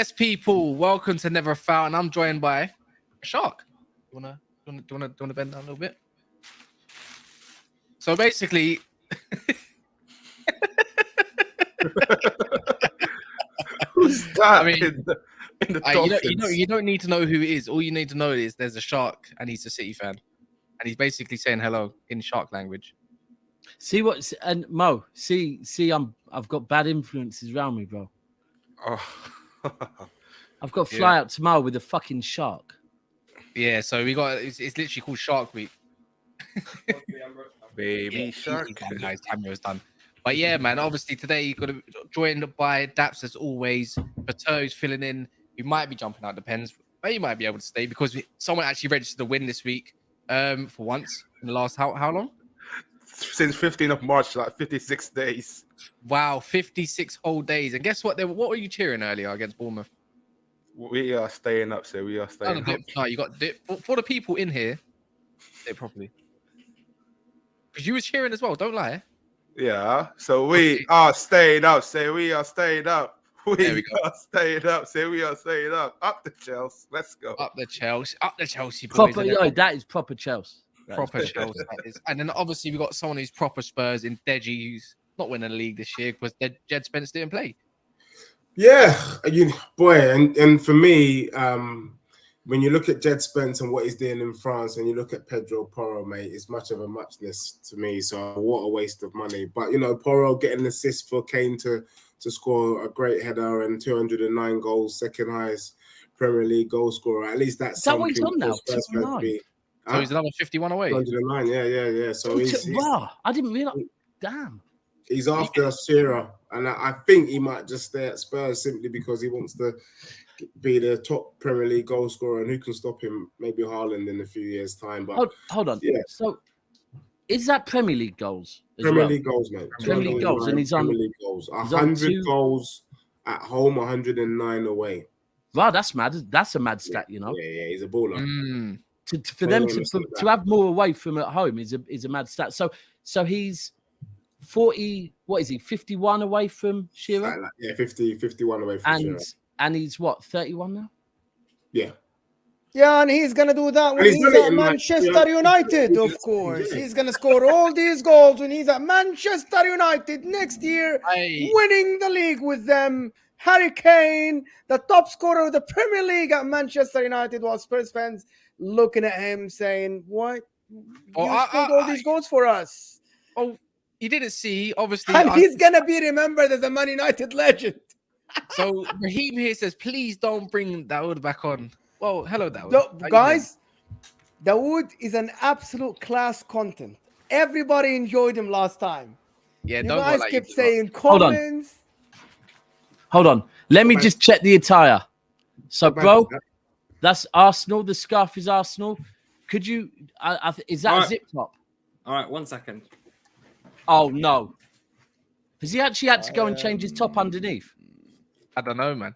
Yes, people, welcome to Never Foul, and I'm joined by a shark. Do you wanna bend down a little bit? So basically, who's that? I mean, in the you don't need to know who it is. All you need to know is there's a shark, and he's a City fan, and he's basically saying hello in shark language. See what and Mo, see, I've got bad influences around me, bro. Oh. I've got to fly out tomorrow with a fucking shark. Yeah, so we got it's literally called Shark Week. Baby shark. He's done, guys. Cameo's done. But yeah, man, obviously today you've got to joined by Daps as always. Bato's filling in. We might be jumping out, depends. But you might be able to stay because someone actually registered a win this week. For once in the last how long? Since 15th of March, like 56 days. Wow, 56 whole days. And guess what? What were you cheering earlier against Bournemouth? We are staying up, so we are staying up. No, you got dip. For the people in here, dip properly. Because you were cheering as well, don't lie. Yeah, so we are staying up. Say we are staying up. We are staying up. Say we are staying up. Up the Chelsea. Let's go. Up the Chelsea. Up the Chelsea. Boys, Proper, yo, that is proper Chelsea. Proper Chelsea. That is. And then obviously we got someone who's proper Spurs in Deji, who's not winning the league this year because Jed Spence didn't play. Yeah, and for me, when you look at Jed Spence and what he's doing in France, and you look at Pedro Porro, mate, it's much of a muchness to me. So what a waste of money. But you know, Porro getting an assist for Kane to score a great header and 209 goals, second highest Premier League goal scorer. At least that's what he's on now. So he's another 51 away. 209, yeah. So he's I didn't realize. Damn. He's after Shearer, and I think he might just stay at Spurs simply because he wants to be the top Premier League goal scorer, and who can stop him? Maybe Haaland in a few years' time. But hold on. Yeah. So is that Premier League goals? Premier League goals, mate. Premier League goals, and he's on Premier League goals. 100 goals at home, 109 away. Wow, that's mad. That's a mad stat, you know. Yeah, he's a baller. For them to have more away from at home is a mad stat. So he's 40. What is he? 51 away from Shearer. 51 away from Shearer. And he's what, 31 now? Yeah. Yeah, and he's going to do that when he's at Manchester United, of course. Yeah. He's going to score all these goals when he's at Manchester United next year, winning the league with them. Harry Kane, the top scorer of the Premier League at Manchester United, while Spurs fans looking at him saying, what? You scored all these goals for us. Oh, you didn't see, obviously. And he's going to be remembered as a Man United legend. So Raheem here says, please don't bring Dawood back on. Well, hello, Dawood. So, guys, Dawood is an absolute class content. Everybody enjoyed him last time. Yeah, you don't guys like kept saying Collins. Hold on. Let me just check the attire. So, bro, that's Arsenal. The scarf is Arsenal. Could you? Is that a zip top? All right, 1 second. Oh no! Has he actually had to go and change his top underneath? I don't know, man.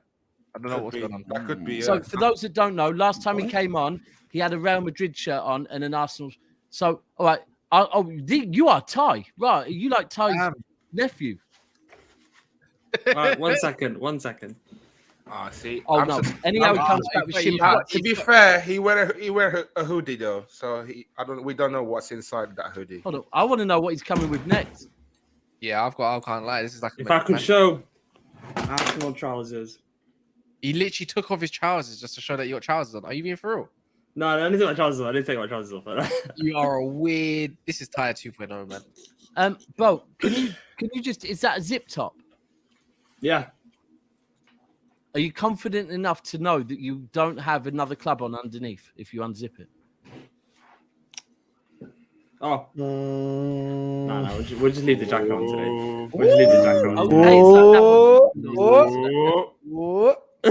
I don't know what's going on. That could be. So, for those that don't know, last time he came on, he had a Real Madrid shirt on and an Arsenal. So, all right. You are Ty, right? You like Ty's nephew? All right, 1 second. 1 second. See. Oh no! Anyhow, he comes back with shit. To be fair, he wear a hoodie though, so we don't know what's inside that hoodie. Hold on, I want to know what he's coming with next. Yeah, I can't lie. This is like. If I could show Arsenal trousers. He literally took off his trousers just to show that you got trousers on. Are you being for real? No, I didn't take my trousers off. I didn't take my trousers off. You are a weird. This is Tier 2.0, man. Bro, can you just? Is that a zip top? Yeah. Are you confident enough to know that you don't have another club on underneath if you unzip it? Oh. No, we'll just leave the jacket on today. We'll just leave the jacket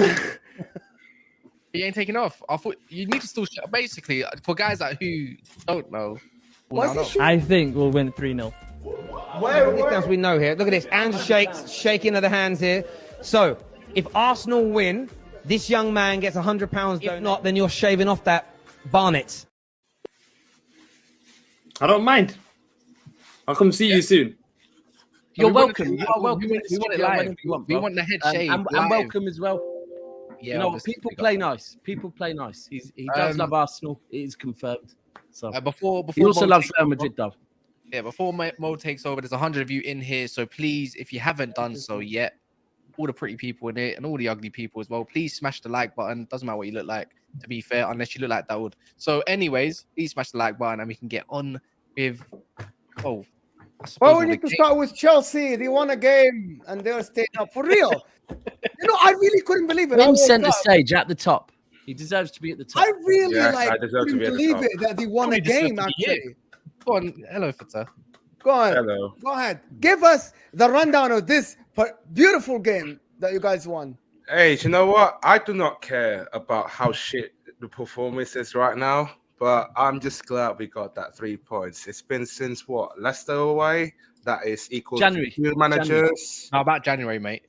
on. He ain't taking off. I thought you need to still basically for guys like who don't know. I think we'll win 3-0. As we know here, look at this. Andrew shaking of the hands here. So, if Arsenal win, this young man gets £100. If not, then you're shaving off that Barnett. I don't mind. I'll come see you soon. You're welcome. You are welcome. We want it live. We want the head shave. And welcome as well. yeah, you know, obviously people we got- play nice. People play nice. He does love Arsenal. It is confirmed. So before he also Mo loves takes Real over- Madrid, though. Yeah, before Mo takes over, there's 100 of you in here. So please, if you haven't done so yet, all the pretty people in it and all the ugly people as well, please smash the like button. Doesn't matter what you look like, to be fair, unless you look like Dawood. So anyways, please smash the like button and we can get on with, oh, I suppose Well, we all the need to games. start with Chelsea. They won a game and they're staying up for real. You know, I really couldn't believe it. I In woke centre up. stage at the top. He deserves to be at the top. I really Yes, I like deserve to couldn't be at the believe top. it that they won a Probably deserve game. to be here. Actually, Go on, hello, Fita. go on. Hello. Go ahead. Give us the rundown of this beautiful game that you guys won. Hey, do you know what? I do not care about how shit the performance is right now, but I'm just glad we got that 3 points. It's been since what? Leicester away? That is equal January. to 2 managers. How about January, mate?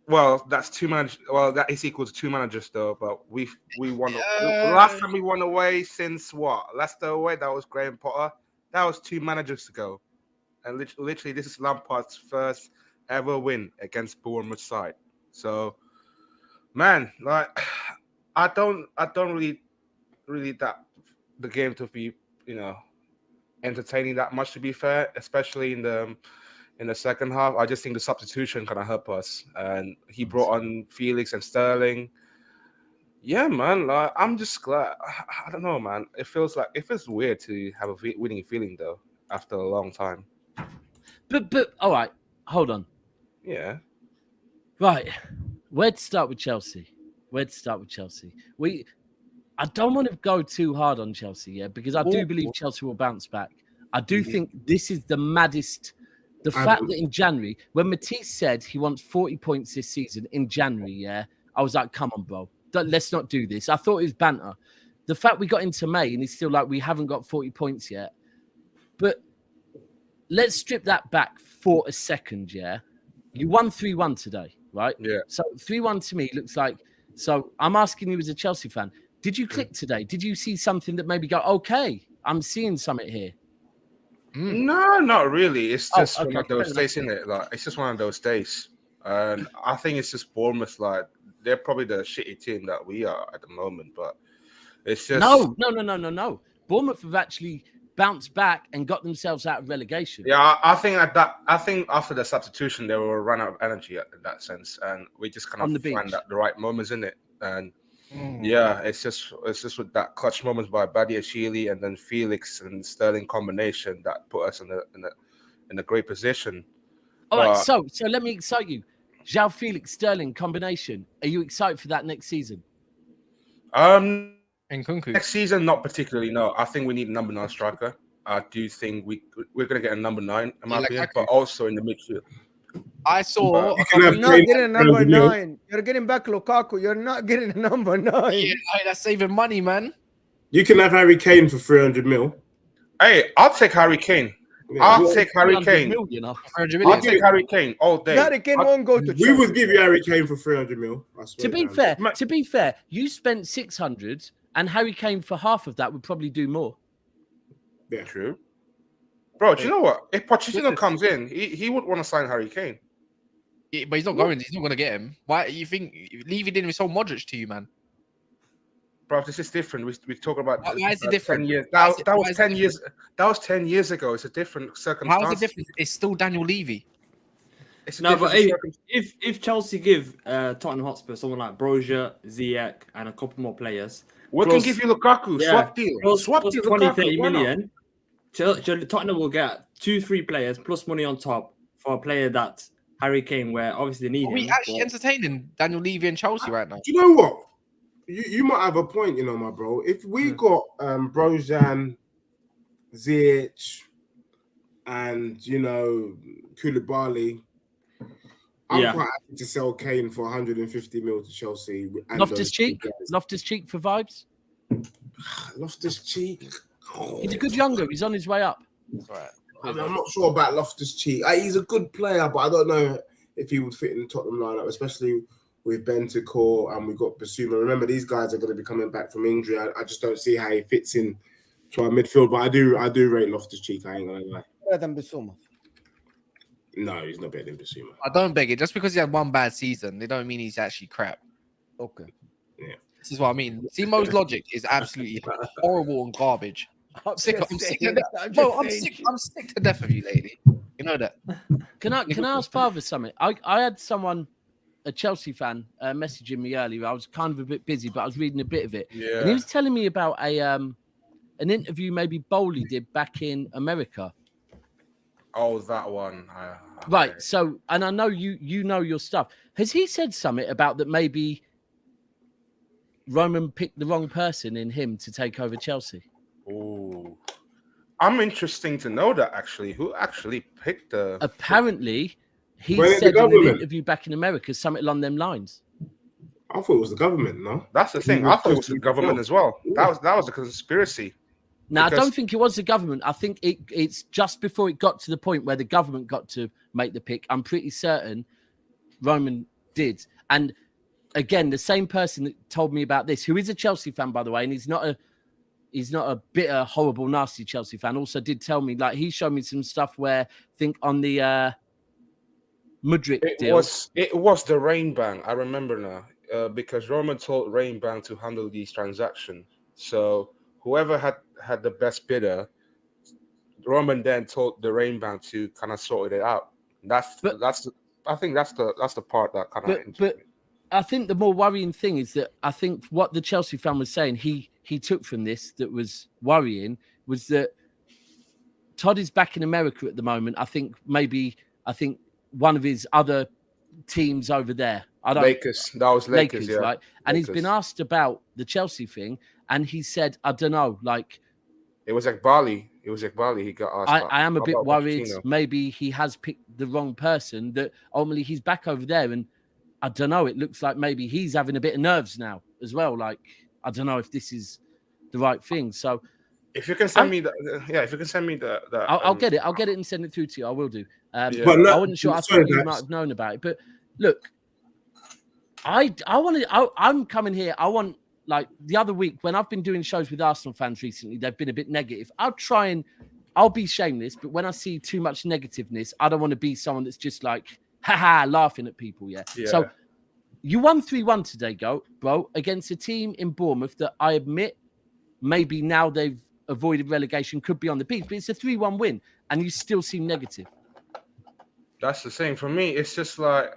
Well, that's 2 managers. Well, that is equal to 2 managers though. But we won. The last time we won away since what? Leicester away. That was Graham Potter. That was 2 managers ago, and literally this is Lampard's first ever win against Bournemouth side. So, man, like I don't really that the game to be, you know, entertaining that much, to be fair, especially in the second half. I just think the substitution kind of help us, and he brought on Felix and Sterling. Yeah, man, like I'm just glad. I don't know, man. It feels weird to have a winning feeling though after a long time. But all right, hold on. Yeah. Right, where to start with Chelsea? I don't want to go too hard on Chelsea, yeah, because I do believe Chelsea will bounce back. I do think this is the maddest. The fact that in January, when Matisse said he wants 40 points this season in January, yeah, I was like, come on, bro. Let's not do this. I thought it was banter. The fact we got into May and he's still like, we haven't got 40 points yet. But let's strip that back for a second, yeah? You won 3-1 today, right? Yeah. So 3-1 to me looks like... So I'm asking you as a Chelsea fan, did you click today? Did you see something that maybe go, okay, I'm seeing something here? No, not really. It's just okay. one of those days, isn't it? Like it's just one of those days. And I think it's just Bournemouth, like they're probably the shitty team that we are at the moment, but it's just No. Bournemouth have actually bounced back and got themselves out of relegation. Yeah, I think after the substitution they will run out of energy in that sense, and we just kind of find that the right moments in it. And yeah, it's just with that clutch moments by Badiashile and then Felix and Sterling combination that put us in a great position. All right, so let me excite you. João Felix Sterling combination. Are you excited for that next season? And Kunku. Next season, not particularly. No, I think we need a number 9 striker. I do think we're going to get a number 9, in my opinion, but also in the midfield. I saw. You're not getting a number 9. You're getting back Lukaku. You're not getting a number 9. Yeah, that's saving money, man. You can have Harry Kane for 300 mil. Hey, I'll take Harry Kane. Yeah. I'll take Harry Kane. I'll take Harry Kane all day. Harry Kane won't go to Chelsea. We would give you Harry Kane for 300 mil. I swear To be fair, you spent 600 and Harry Kane for half of that would probably do more. Yeah, true. Bro, do you know what? If Pochettino comes in, he would want to sign Harry Kane. Yeah, but he's not going. He's not going to get him. Why you think Levy didn't sell Modric to you, man? Bro, this is different. We talk about. Why is it different? 10 years. That was 10 years. That was 10 years ago. It's a different circumstance. How is it different? It's still Daniel Levy. But if Chelsea give Tottenham Hotspur someone like Brozier, Ziyech, and a couple more players, we can give you Lukaku. Swap deal. Swap deal. 20, 30 million. Tottenham will get 2-3 players plus money on top for a player that Harry Kane, where obviously they need him. Are we actually entertaining Daniel Levy and Chelsea right now? Do you know what? You might have a point, you know, my bro. If we got Brojan, Ziyech, and you know Koulibaly, I'm quite happy to sell Kane for 150 mil to Chelsea. Loftus-Cheek for vibes. Loftus-Cheek. He's a good younger. He's on his way up. Right. I'm not sure about Loftus-Cheek. He's a good player, but I don't know if he would fit in the Tottenham lineup, especially with Bentancur and we've got Basuma. Remember, these guys are going to be coming back from injury. I just don't see how he fits in to our midfield. But I do rate Loftus-Cheek. I ain't gonna lie. Better than Basuma. No, he's not better than Basuma. I don't beg it. Just because he had one bad season, they don't mean he's actually crap. Okay. This is what I mean. Simo's logic is absolutely horrible and garbage. I'm sick to death of you, lady. You know that. Can I ask Father something? I had someone, a Chelsea fan, messaging me earlier. I was kind of a bit busy, but I was reading a bit of it. Yeah. And he was telling me about an interview maybe Bowley did back in America. Oh, that one. Right. Okay. So, and I know you know your stuff. Has he said something about that maybe Roman picked the wrong person in him to take over Chelsea? Oh, I'm interesting to know that actually. Who actually picked the? Apparently, he Well, said the in an government. interview back in America something along them lines. I thought it was the government. No, That's the thing. I thought it was the government as well. That was a conspiracy. Now, Because- I don't think it was the government. I think it's just before it got to the point where the government got to make the pick. I'm pretty certain Roman did. And again, the same person that told me about this, who is a Chelsea fan, by the way, and he's not a bitter, horrible, nasty Chelsea fan, also did tell me, like, he showed me some stuff where I think on the Mudryk deal. It was the Rain Bank. I remember now because Roman told Rain Bank to handle these transactions. So whoever had the best bidder, Roman then told the Rain Bank to kind of sort it out. I think that's the part that kind of. But I think the more worrying thing is that I think what the Chelsea fan was saying he took from this that was worrying was that Todd is back in America at the moment. I think one of his other teams over there. Lakers. That was Lakers, yeah. Right? And Lakers. he's been asked about the Chelsea thing, and he said, I don't know, like It was Ekbali. He got asked. I am a bit about worried. Pochettino. Maybe he has picked the wrong person, that ultimately he's back over there. And I don't know. It looks like maybe he's having a bit of nerves now as well. Like, I don't know if this is the right thing. So if you can send me if you can send me the I'll get it. I'll get it and send it through to you. I will do. Yeah. But look, I wasn't sure. I sorry, thought you Daps. might have known about it. But look, I'm coming here. I want, like, the other week when I've been doing shows with Arsenal fans recently, they've been a bit negative. I'll be shameless, but when I see too much negativeness, I don't want to be someone that's just like, haha, laughing at people. Yeah. So you won 3-1 today, bro, against a team in Bournemouth that I admit maybe now they've avoided relegation, could be on the beach, but it's a 3-1 win, and you still seem negative. That's the same for me. It's just like,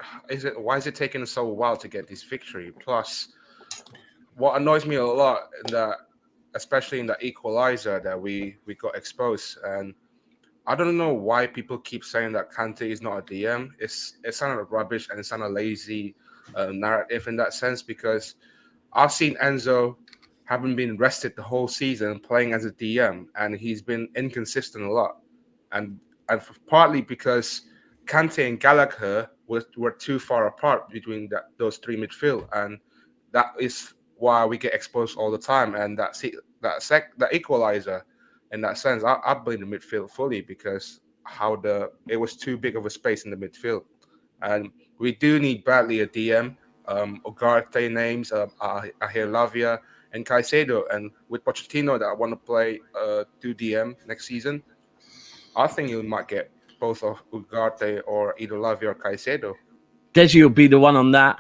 why is it taking so a while to get this victory? Plus, what annoys me a lot especially in the equalizer that we got exposed, and I don't know why people keep saying that Kante is not a DM. It's kind of rubbish and it's kind of lazy narrative in that sense, because I've seen Enzo having been rested the whole season playing as a DM, and he's been inconsistent a lot, and partly because Kante and Gallagher were too far apart between those three midfield, and that is why we get exposed all the time. And that equalizer, in that sense, I blame the midfield fully, because it was too big of a space in the midfield, and we do need badly a DM. Ugarte names, I hear Lavia and Caicedo, and with Pochettino that I want to play 2 DM next season, I think you might get both of Ugarte or either Lavia or Caicedo. Deji will be the one on that.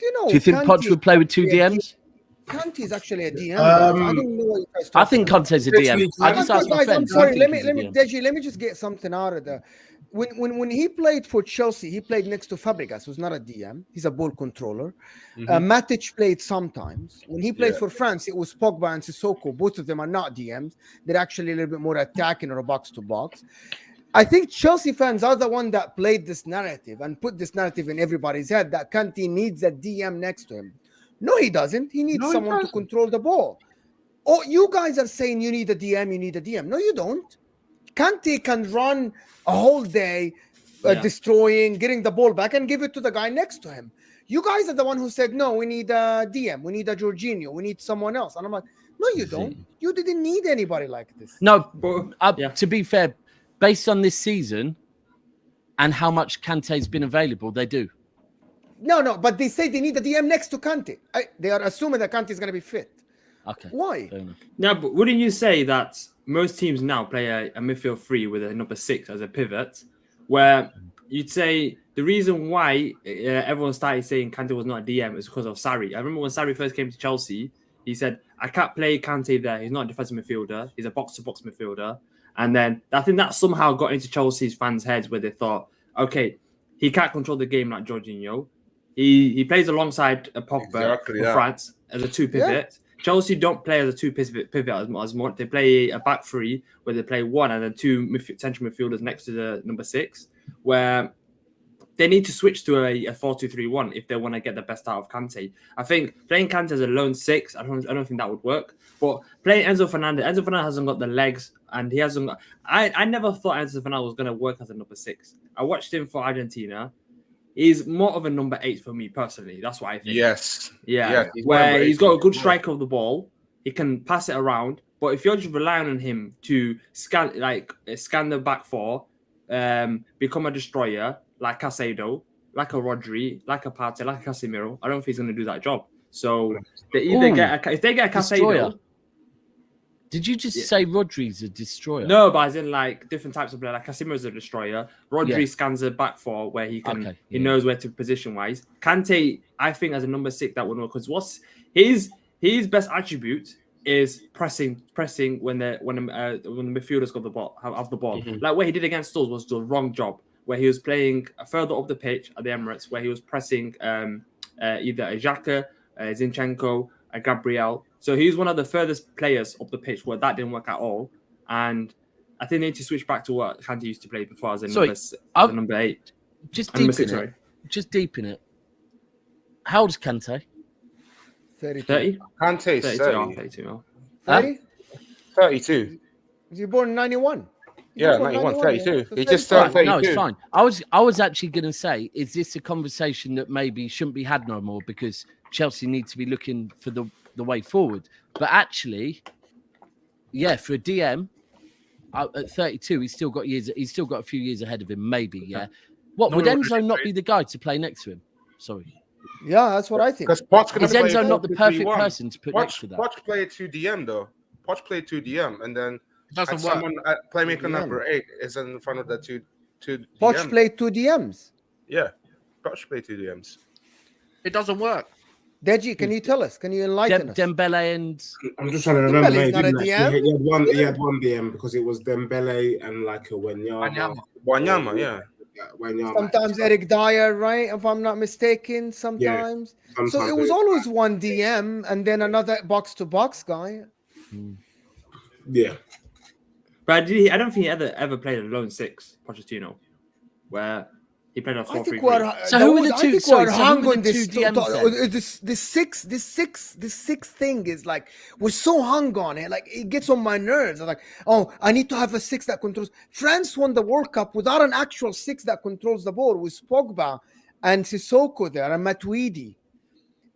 Do you think Poch would play with 2 DMs? Kante is actually a DM. I don't know what you guys. I think Conte's a DM. I just asked my guys, friend. I'm sorry. Let me, Deji, let me just get something out of there. When he played for Chelsea, he played next to Fabregas, who's not a DM. He's a ball controller. Matic played sometimes. When he played for France, it was Pogba and Sissoko. Both of them are not DMs. They're actually a little bit more attacking or box to box. I think Chelsea fans are the one that played this narrative and put this narrative in everybody's head that Kante needs a DM next to him. No, he doesn't. He needs someone to control the ball. Oh, you guys are saying you need a DM, you need a DM. No, you don't. Kante can run a whole day destroying, getting the ball back and give it to the guy next to him. You guys are the one who said, no, we need a DM, we need a Jorginho, we need someone else. And I'm like, no, you don't. You didn't need anybody like this. No, to be fair, based on this season and how much Kante's been available, they do. No, but they say they need a DM next to Kante. They are assuming that Kante is going to be fit. Okay. Why? No, but wouldn't you say that most teams now play a midfield 3 with a number 6 as a pivot, where you'd say the reason why everyone started saying Kante was not a DM is because of Sarri. I remember when Sarri first came to Chelsea, he said, I can't play Kante there. He's not a defensive midfielder. He's a box-to-box midfielder. And then I think that somehow got into Chelsea's fans' heads where they thought, okay, he can't control the game like Jorginho. He plays alongside Pogba for France as a two pivot. Chelsea don't play as a two pivot as much. They play a back three where they play one and then two central midfielders next to the number 6, where they need to switch to a 4-2-3-1 if they want to get the best out of Kante. I think playing Kante as a lone 6, I don't think that would work. But playing Enzo Fernandez hasn't got the legs, and he hasn't got. I never thought Enzo Fernandez was going to work as a number 6. I watched him for Argentina. He's more of a number 8 for me personally. That's what I think. Yes. Yeah. Where he's got a good strike of the ball. He can pass it around. But if you're just relying on him to scan the back 4, become a destroyer like Casado, like a Rodri, like a Partey, like a Casemiro, I don't think he's going to do that job. So they either if they get a Casado. Destroyer. Did you just say Rodri's a destroyer? No, but as in like different types of player. Like Casemiro's a destroyer. Rodri scans a back 4 where he can he knows where to position wise. Kante, I think as a number 6 that would work because what's his best attribute is pressing when the midfielders got the ball have the ball. Mm-hmm. Like what he did against us was the wrong job. Where he was playing further up the pitch at the Emirates, where he was pressing either a Xhaka, Zinchenko, a Gabriel. So he was one of the furthest players up the pitch where that didn't work at all. And I think they need to switch back to what Kante used to play before as a number 8. Just deep in it. How old is Kante? 30. Kante's 32. 30? 32. Was he born in 91? Yeah, 91, 32. He just turned 32. No, it's fine. I was actually going to say, is this a conversation that maybe shouldn't be had no more because Chelsea need to be looking for the way forward? But actually, for a DM at 32, he's still got a few years ahead of him. Maybe, yeah. Would Enzo not be the guy to play next to him? Sorry. Yeah, that's what I think. Is Enzo not the perfect person to put next to that? Poch played 2DM though. Poch played 2DM, and then doesn't someone at playmaker number 8 is in front of the two Poch played 2 DMs. Yeah, Poch played 2 DMs. It doesn't work. Deji, can you tell us? Can you enlighten us? Dembele and I'm just trying to remember. Dembele's not a DM. He had one DM because it was Dembele and like a Wanyama. Wanyama, yeah. Wanyama. Sometimes Eric Dyer, right? If I'm not mistaken, sometimes. So it was always one DM and then another box-to-box guy. Yeah. But I don't think he ever played a lone 6, Pochettino, where he played a 4-3-3. So who were the two? Sorry, hung on this this six thing is like we're so hung on it. Like it gets on my nerves. I'm like, oh, I need to have a 6 that controls. France won the World Cup without an actual 6 that controls the ball with Pogba and Sissoko there and Matuidi.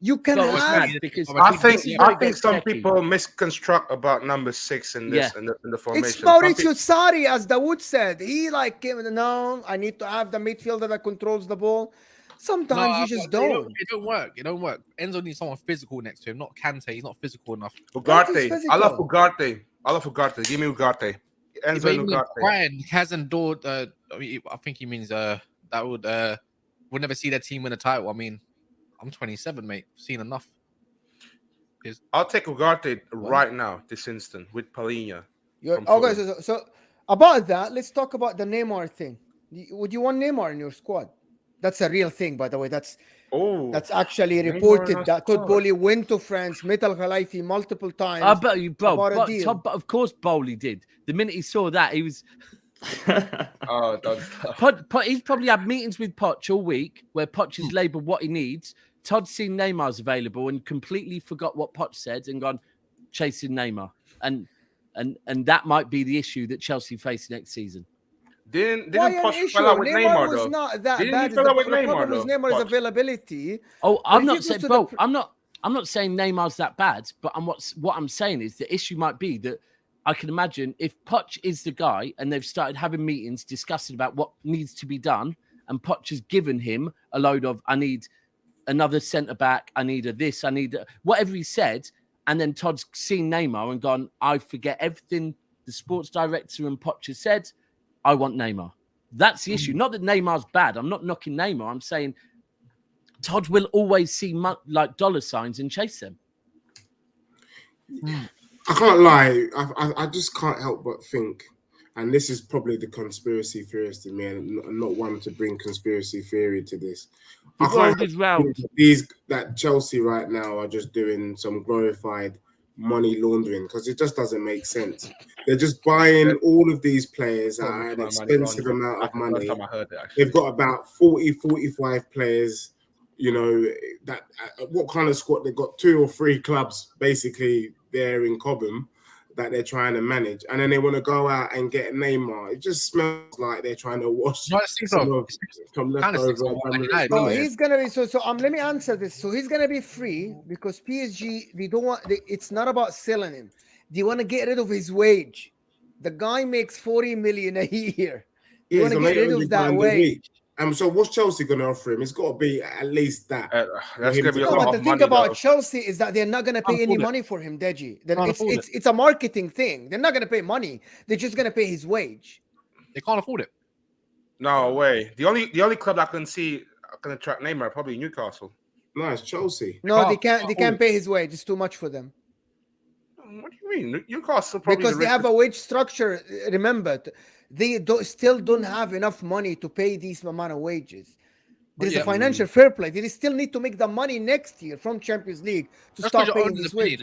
You can have because I think some people misconstruct about number 6 in this in the formation. It's Maurizio Sarri, as Dawood said. He no, I need to have the midfielder that controls the ball. Sometimes you just don't. It don't work. It don't work. Enzo needs someone physical next to him, not Kante. He's not physical enough. Ugarte. I love Ugarte. Give me Ugarte. Enzo and Ugarte. Brian hasn't endured. I think he means that would never see their team win a title. I mean, I'm 27, mate. Seen enough. I'll take Ugarte right now, this instant, with Palhinha. Okay, so about that, let's talk about the Neymar thing. Would you want Neymar in your squad? That's a real thing, by the way. That's actually reported that Todd Bowley went to France, met Al Khalifi multiple times. I bet you, bro. But of course, Bowley did. The minute he saw that, he was. He's probably had meetings with Poch all week where Poch has labelled what he needs. Todd's seen Neymar's available and completely forgot what Poch said and gone chasing Neymar. And that might be the issue that Chelsea face next season. Didn't Poch fell out with Neymar though? Was not that didn't bad. He fell out with the Neymar problem though? is Neymar's availability. Oh, I'm not saying, bro. I'm not saying Neymar's that bad, but what I'm saying is the issue might be that I can imagine if Poch is the guy and they've started having meetings discussing about what needs to be done, and Poch has given him a load of, I need another centre back, I need whatever he said, and then Todd's seen Neymar and gone, I forget everything the sports director and Poch has said, I want Neymar. That's the issue. Not that Neymar's bad. I'm not knocking Neymar. I'm saying Todd will always see like dollar signs and chase them. I can't lie. I just can't help but think, and this is probably the conspiracy theorist in me, and I'm not one to bring conspiracy theory to this. I can't think that Chelsea right now are just doing some glorified money laundering, because it just doesn't make sense. They're just buying all of these players at an expensive amount of money. They've got about 40, 45 players. You know, that what kind of squad? They've got 2 or 3 clubs basically there in Cobham that they're trying to manage, and then they want to go out and get Neymar. It just smells like they're trying to wash some leftover. So he's gonna be so. Let me answer this. So he's gonna be free because PSG, they don't want. It's not about selling him. They want to get rid of his wage. The guy makes 40 million a year. They want to get rid of that wage. So what's Chelsea going to offer him? It's got to be at least that. That's going to be a lot but of the thing money, about though. Chelsea is that they're not going to pay any money for him, Deji. It's a marketing thing. They're not going to pay money. They're just going to pay his wage. They can't afford it. No way. The only club I can see can attract Neymar probably Newcastle. No, it's Chelsea. No, they can't. They can't pay his wage. It's too much for them. What do you mean? Newcastle probably Because they have a wage structure. Remember, they still don't have enough money to pay these amount of wages. There's a financial fair play. They still need to make the money next year from Champions League to start paying these wages.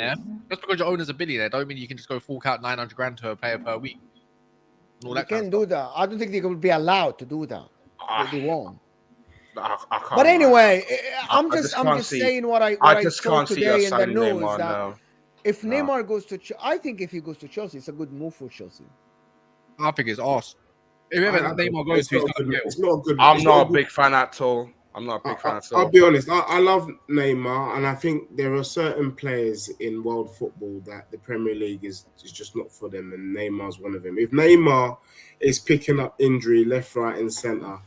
Just because your owner's a billionaire, don't mean you can just go fork out 900 grand to a player per week. They can't do that. I don't think they will be allowed to do that. They won't. I can't. But anyway, I'm just saying what I saw today in the news that if Neymar goes to, I think if he goes to Chelsea, it's a good move for Chelsea. I think it's arse. If Neymar goes to, it's not good. I'm not a big fan at all. I'll be honest. I love Neymar, and I think there are certain players in world football that the Premier League is just not for them, and Neymar's one of them. If Neymar is picking up injury left, right, and centre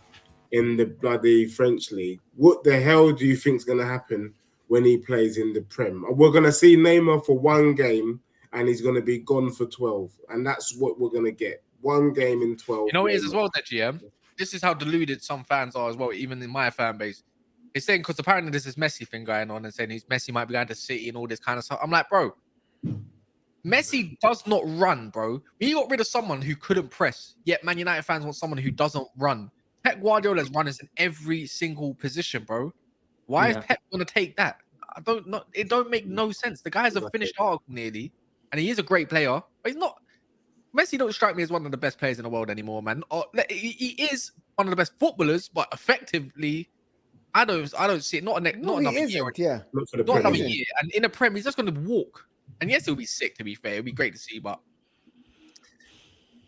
in the bloody French league, what the hell do you think is going to happen when he plays in the Prem? We're going to see Neymar for one game, and he's going to be gone for 12, and that's what we're going to get. One game in 12. You know what it is as well, that GM? This is how deluded some fans are as well, even in my fan base. It's saying, because apparently there's this Messi thing going on and saying Messi might be going to City and all this kind of stuff. I'm like, bro, Messi does not run, bro. We got rid of someone who couldn't press, yet Man United fans want someone who doesn't run. Pep Guardiola's runners in every single position, bro. Why is Pep going to take that? It don't make no sense. The guy's a finished article nearly, and he is a great player, but he's not. Messi don't strike me as one of the best players in the world anymore, man. He is one of the best footballers, but effectively, I don't see it. Not another year. Yeah, not another year. And in a Prem, he's just going to walk. And yes, it'll be sick. To be fair, it'll be great to see, but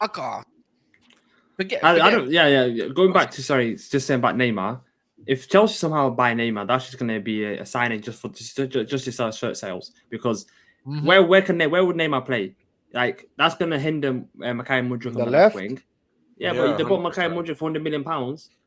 I can't. I don't. Yeah. Going back to just saying about Neymar. If Chelsea somehow buy Neymar, that's just going to be a signing just to sell shirt sales. Because where would Neymar play? Like, that's going to hinder Mikhail Mudryk on the left wing. Yeah, but they bought Mikhail Mudryk for £100 million,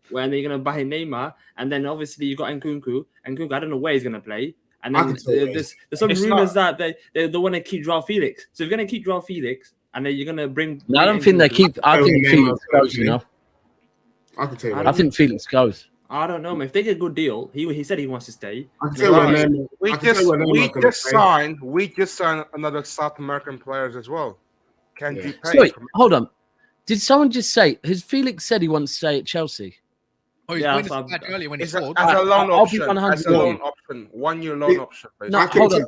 where they're going to buy Neymar, and then obviously you got Nkunku. Nkunku, I don't know where he's going to play. And then there's some rumors that they want to keep Joao Felix. So if you're going to keep Joao Felix, and then you're going to bring... No, I don't think they keep... I think Felix goes, you know. I can tell you. I think Felix goes. I don't know, man. If they get a good deal, he said he wants to stay. We just signed another South American players as well. Sorry, hold on. Did someone just say, has Felix said he wants to stay at Chelsea? Oh, he's earlier when he scored. As a loan option. 1 year loan option. No, hold on.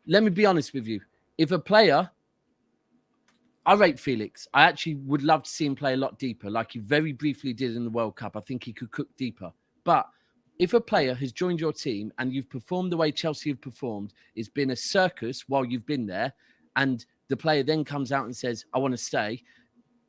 Let me be honest with you. If a player... I rate Felix. I actually would love to see him play a lot deeper, like he very briefly did in the World Cup. I think he could cook deeper. But if a player has joined your team and you've performed the way Chelsea have performed, it's been a circus while you've been there, and the player then comes out and says, I want to stay,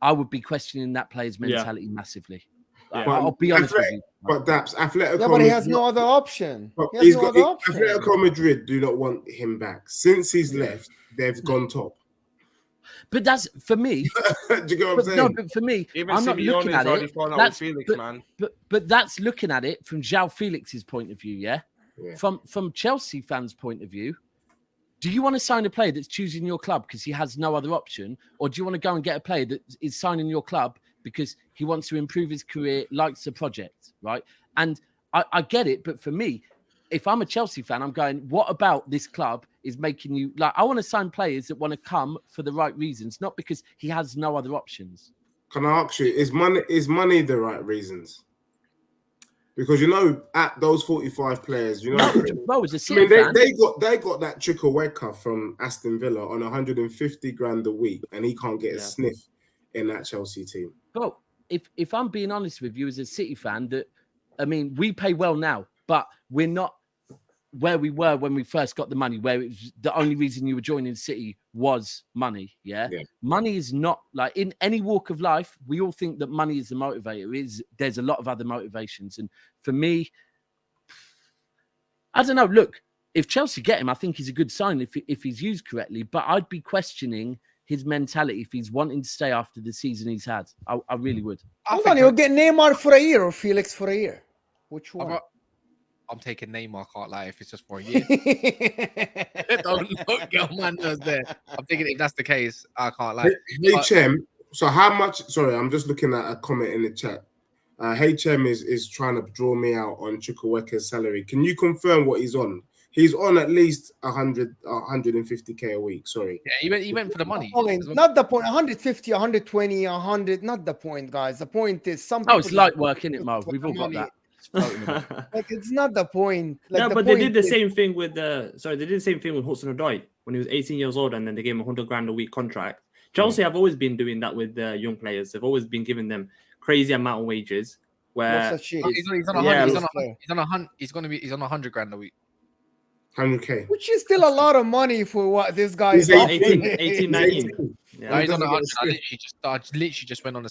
I would be questioning that player's mentality massively. I'll be honest with you. But that's Atletico. Yeah, but he has no other option. Atletico Madrid do not want him back. Since he's left, they've gone top. But that's for me. Do you get what I'm saying? No, but for me, even I'm not looking at it. That's, Felix, man. But that's looking at it from Joao Felix's point of view, yeah? From Chelsea fans' point of view, do you want to sign a player that's choosing your club because he has no other option, or do you want to go and get a player that is signing your club because he wants to improve his career, likes the project, right? And I get it, but for me, if I'm a Chelsea fan, I'm going, what about this club is making you like? I want to sign players that want to come for the right reasons, not because he has no other options. Can I ask you, is money the right reasons? Because at those 45 players, bro, as a I City mean, fan, they got that Chukwueze from Aston Villa on 150 grand a week, and he can't get a sniff in that Chelsea team. Bro, if I'm being honest with you as a City fan, we pay well now, but we're not where we were when we first got the money, where it was the only reason you were joining City was money. Yeah. Money is not like in any walk of life. We all think that money is the motivator. There's a lot of other motivations. And for me, I don't know. Look, if Chelsea get him, I think he's a good sign if he's used correctly, but I'd be questioning his mentality if he's wanting to stay after the season he's had. I really would. Hold on, you'll get Neymar for a year or Felix for a year. Which one? I'm taking Neymar, I can't lie, if it's just for a year. don't get on my nerves there. I'm thinking if that's the case, I can't lie. HM, so how much? Sorry, I'm just looking at a comment in the chat. HM is trying to draw me out on Chukwueze's salary. Can you confirm what he's on? He's on at least 150k a week. Sorry. Yeah, he went for the money. Not the point. 150, 120, 100. Not the point, guys. The point is something. Oh, it's light work, isn't it, Mo? We've all got that. Like it's not the point. Like, no, but they did the same thing with Hudson-Odoi when he was 18 years old, and then they gave him 100 grand a week contract. Chelsea have always been doing that with young players. They've always been giving them crazy amount of wages. Where he's on 100 grand a week. 100k, which is still a lot of money for what this guy is 18, 19. Yeah. No, he's on 100. I literally just went on a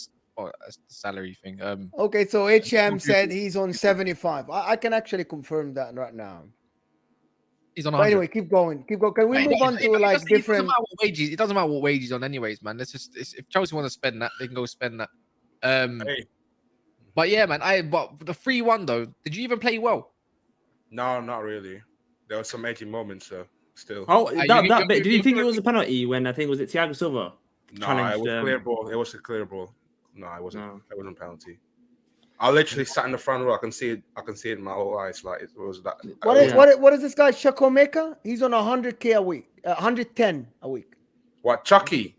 salary thing. Okay, so HM said he's on 75. I can actually confirm that right now. He's on 100. But anyway, keep going. Can we move on to like different? It doesn't matter what wages. It doesn't matter what wages on, anyways, man. If Chelsea want to spend that, they can go spend that. But yeah, man. But the 3-1 though, did you even play well? No, not really. There were some edgy moments, so still. Oh, that bit. Did you think it was a penalty when I think was it Thiago Silva? No, it was clear ball. It was a clear ball. No, it wasn't. No. It wasn't a penalty. I literally sat in the front row. I can see it in my whole eyes. Like it was that. What is this guy Chukwueze? He's on 100k a week, 110 a week. What Chucky?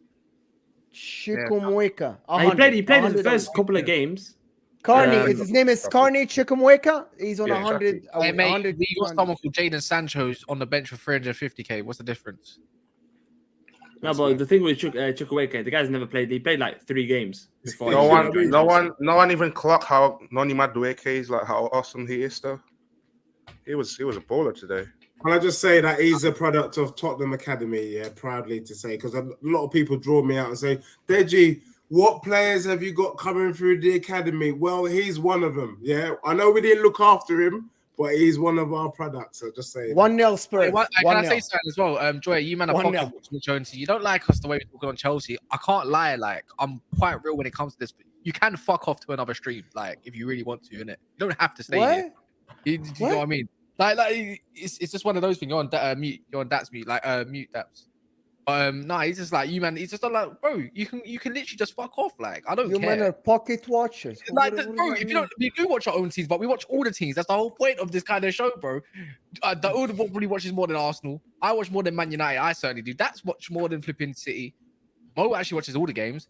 Chukwueze. He played his first couple of games. Carney, his name is Carney Chukwueze. He's on 100. Hey, mate, we got someone called Jadon Sancho's on the bench for 350k. What's the difference? No, but the thing with Chukwueze, the guy's never played. He played like 3 games before. No one even clocked how Noni Madueke is, like how awesome he is. Though he was a baller today. Can I just say that he's a product of Tottenham Academy? Yeah, proudly to say, because a lot of people draw me out and say, Deji, what players have you got coming through the academy? Well, he's one of them. Yeah, I know we didn't look after him, but he's one of our products. So just say 1-0 Spurs. Can I say something as well? Joy, you man are pocket watching Chelsea. You don't like us the way we're talking on Chelsea. I can't lie. Like I'm quite real when it comes to this. You can fuck off to another stream, like if you really want to, innit? You don't have to stay here. You know what I mean? Like it's just one of those things. You're on mute. You're on Daps mute. Like mute Daps. No, he's just like you, man. He's just like, bro, you can literally just fuck off. Like, I don't care. You man are pocket watchers. Like, bro, we do watch our own teams, but we watch all the teams. That's the whole point of this kind of show, bro. The older probably watches more than Arsenal. I watch more than Man United. I certainly do. That's watch more than flipping City. Mo actually watches all the games.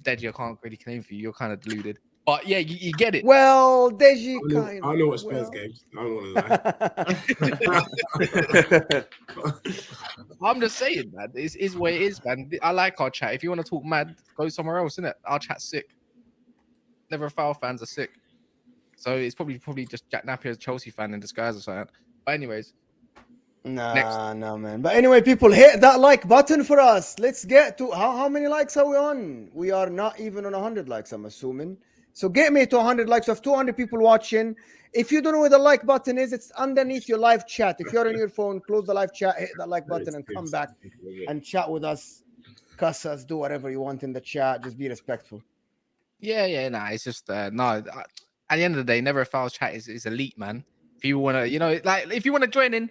Deji, I can't really claim for you. You're kind of deluded. But yeah, you get it. Well, Deji, I know what Spurs games. I don't want to lie. I'm just saying, man. It is what it is, man. I like our chat. If you want to talk mad, go somewhere else, innit? Our chat's sick. Never Foul fans are sick. So it's probably just Jack Napier's Chelsea fan in disguise or something. But anyways. No, man. But anyway, people, hit that like button for us. Let's get to how many likes are we on? We are not even on 100 likes, I'm assuming. So get me to 100 likes. We have 200 people watching. If you don't know where the like button is, it's underneath your live chat. If you're on your phone, close the live chat, hit that like button, and come back and chat with us. Cuss us, do whatever you want in the chat. Just be respectful. Yeah. Nah, it's just no. At the end of the day, Never a Foul's chat is elite, man. If you want to, like if you want to join in.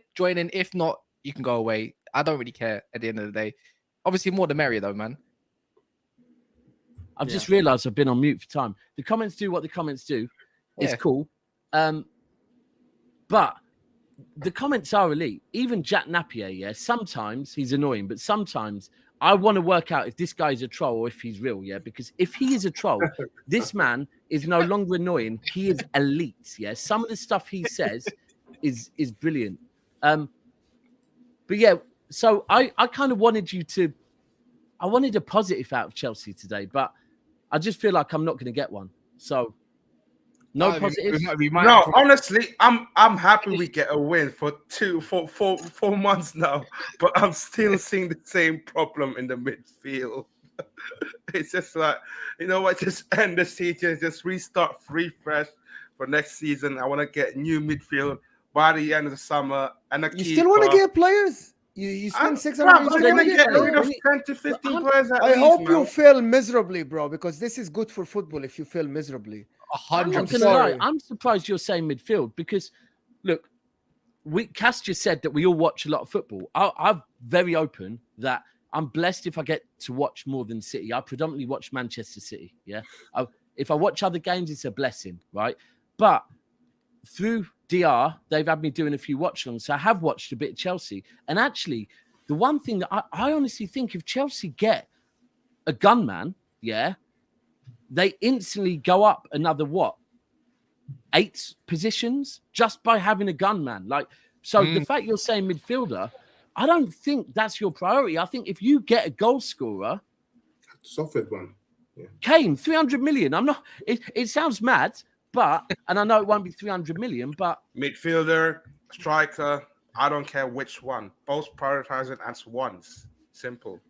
If not, you can go away. I don't really care. At the end of the day, obviously more the merrier, though, man. I've just realised I've been on mute for time. The comments do what the comments do. It's cool. But the comments are elite. Even Jack Napier, sometimes he's annoying, but sometimes I want to work out if this guy's a troll or if he's real, because if he is a troll, this man is no longer annoying. He is elite, Some of the stuff he says is brilliant. But so I kind of wanted I wanted a positive out of Chelsea today, but I just feel like I'm not going to get one. So no positives. No, honestly, I'm happy we get a win for 4 months now, but I'm still seeing the same problem in the midfield. It's just like, you know what? Just end the season, just restart, refresh for next season. I want to get new midfield by the end of the summer, and you still want to get players. You spend 600. I'm gonna get rid of 10 to 15 players. I hope you fail miserably, bro, because this is good for football. If you fail miserably, 100%. I'm surprised you're saying midfield because, look, Cass just said that we all watch a lot of football. I'm very open that I'm blessed if I get to watch more than City. I predominantly watch Manchester City. If I watch other games, it's a blessing, right? But through DR, they've had me doing a few watch-alongs, so I have watched a bit of Chelsea. And actually, the one thing that I honestly think if Chelsea get a gunman, they instantly go up another, 8 positions just by having a gunman. The fact you're saying midfielder, I don't think that's your priority. I think if you get a goal scorer... Suffered one. Kane, 300 million. I'm not... It sounds mad, but... And I know it won't be 300 million, but... Midfielder, striker, I don't care which one. Both prioritize it as ones. Simple.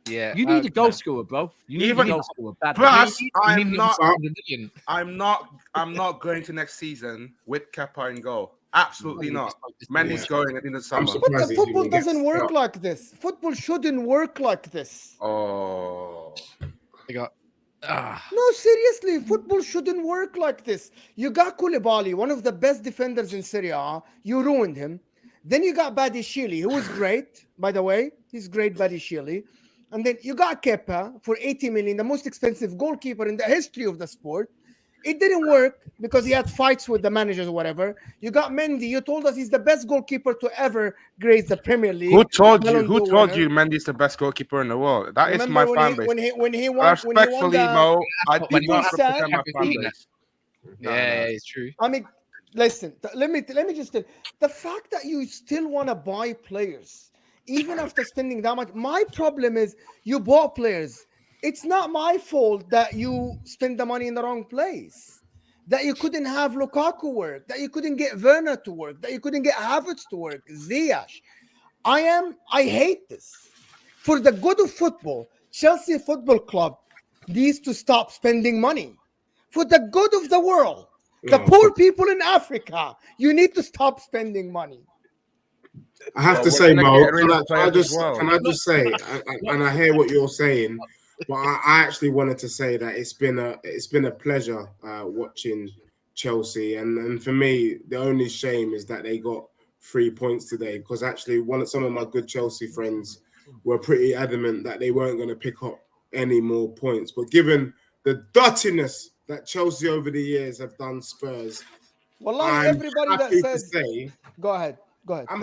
Yeah, you need a goal scorer, bro. You need a goal scorer. Plus, I'm not going to next season with Kepa in goal. Absolutely not. Mendy's going in the summer. But the football doesn't work like this. Football shouldn't work like this. Oh, no, seriously, football shouldn't work like this. You got Koulibaly, one of the best defenders in Serie A. You ruined him. Then you got Badiashile, who was great, by the way. He's great, Badiashile. And then you got Kepa for 80 million, the most expensive goalkeeper in the history of the sport. It didn't work because he had fights with the managers or whatever. You got Mendy. You told us he's the best goalkeeper to ever grace the Premier League. Who told you Mendy's the best goalkeeper in the world? That is my fan base. When he won, respectfully, Mo, I do not represent my fan base. Yeah, it's true. I mean, listen. Let me just tell you, the fact that you still want to buy players, even after spending that much. My problem is you bought players. It's not my fault that you spend the money in the wrong place, that you couldn't have Lukaku work, that you couldn't get Werner to work, that you couldn't get Havertz to work, Ziyech. I hate this. For the good of football, Chelsea Football Club needs to stop spending money. For the good of the world, the poor people in Africa, you need to stop spending money. I have to say, Mo, can I just say, and I hear what you're saying, but I actually wanted to say that it's been a pleasure watching Chelsea, and for me, the only shame is that they got 3 points today, because actually some of my good Chelsea friends were pretty adamant that they weren't going to pick up any more points. But given the dirtiness that Chelsea over the years have done Spurs, well, like everybody that says, go ahead. I'm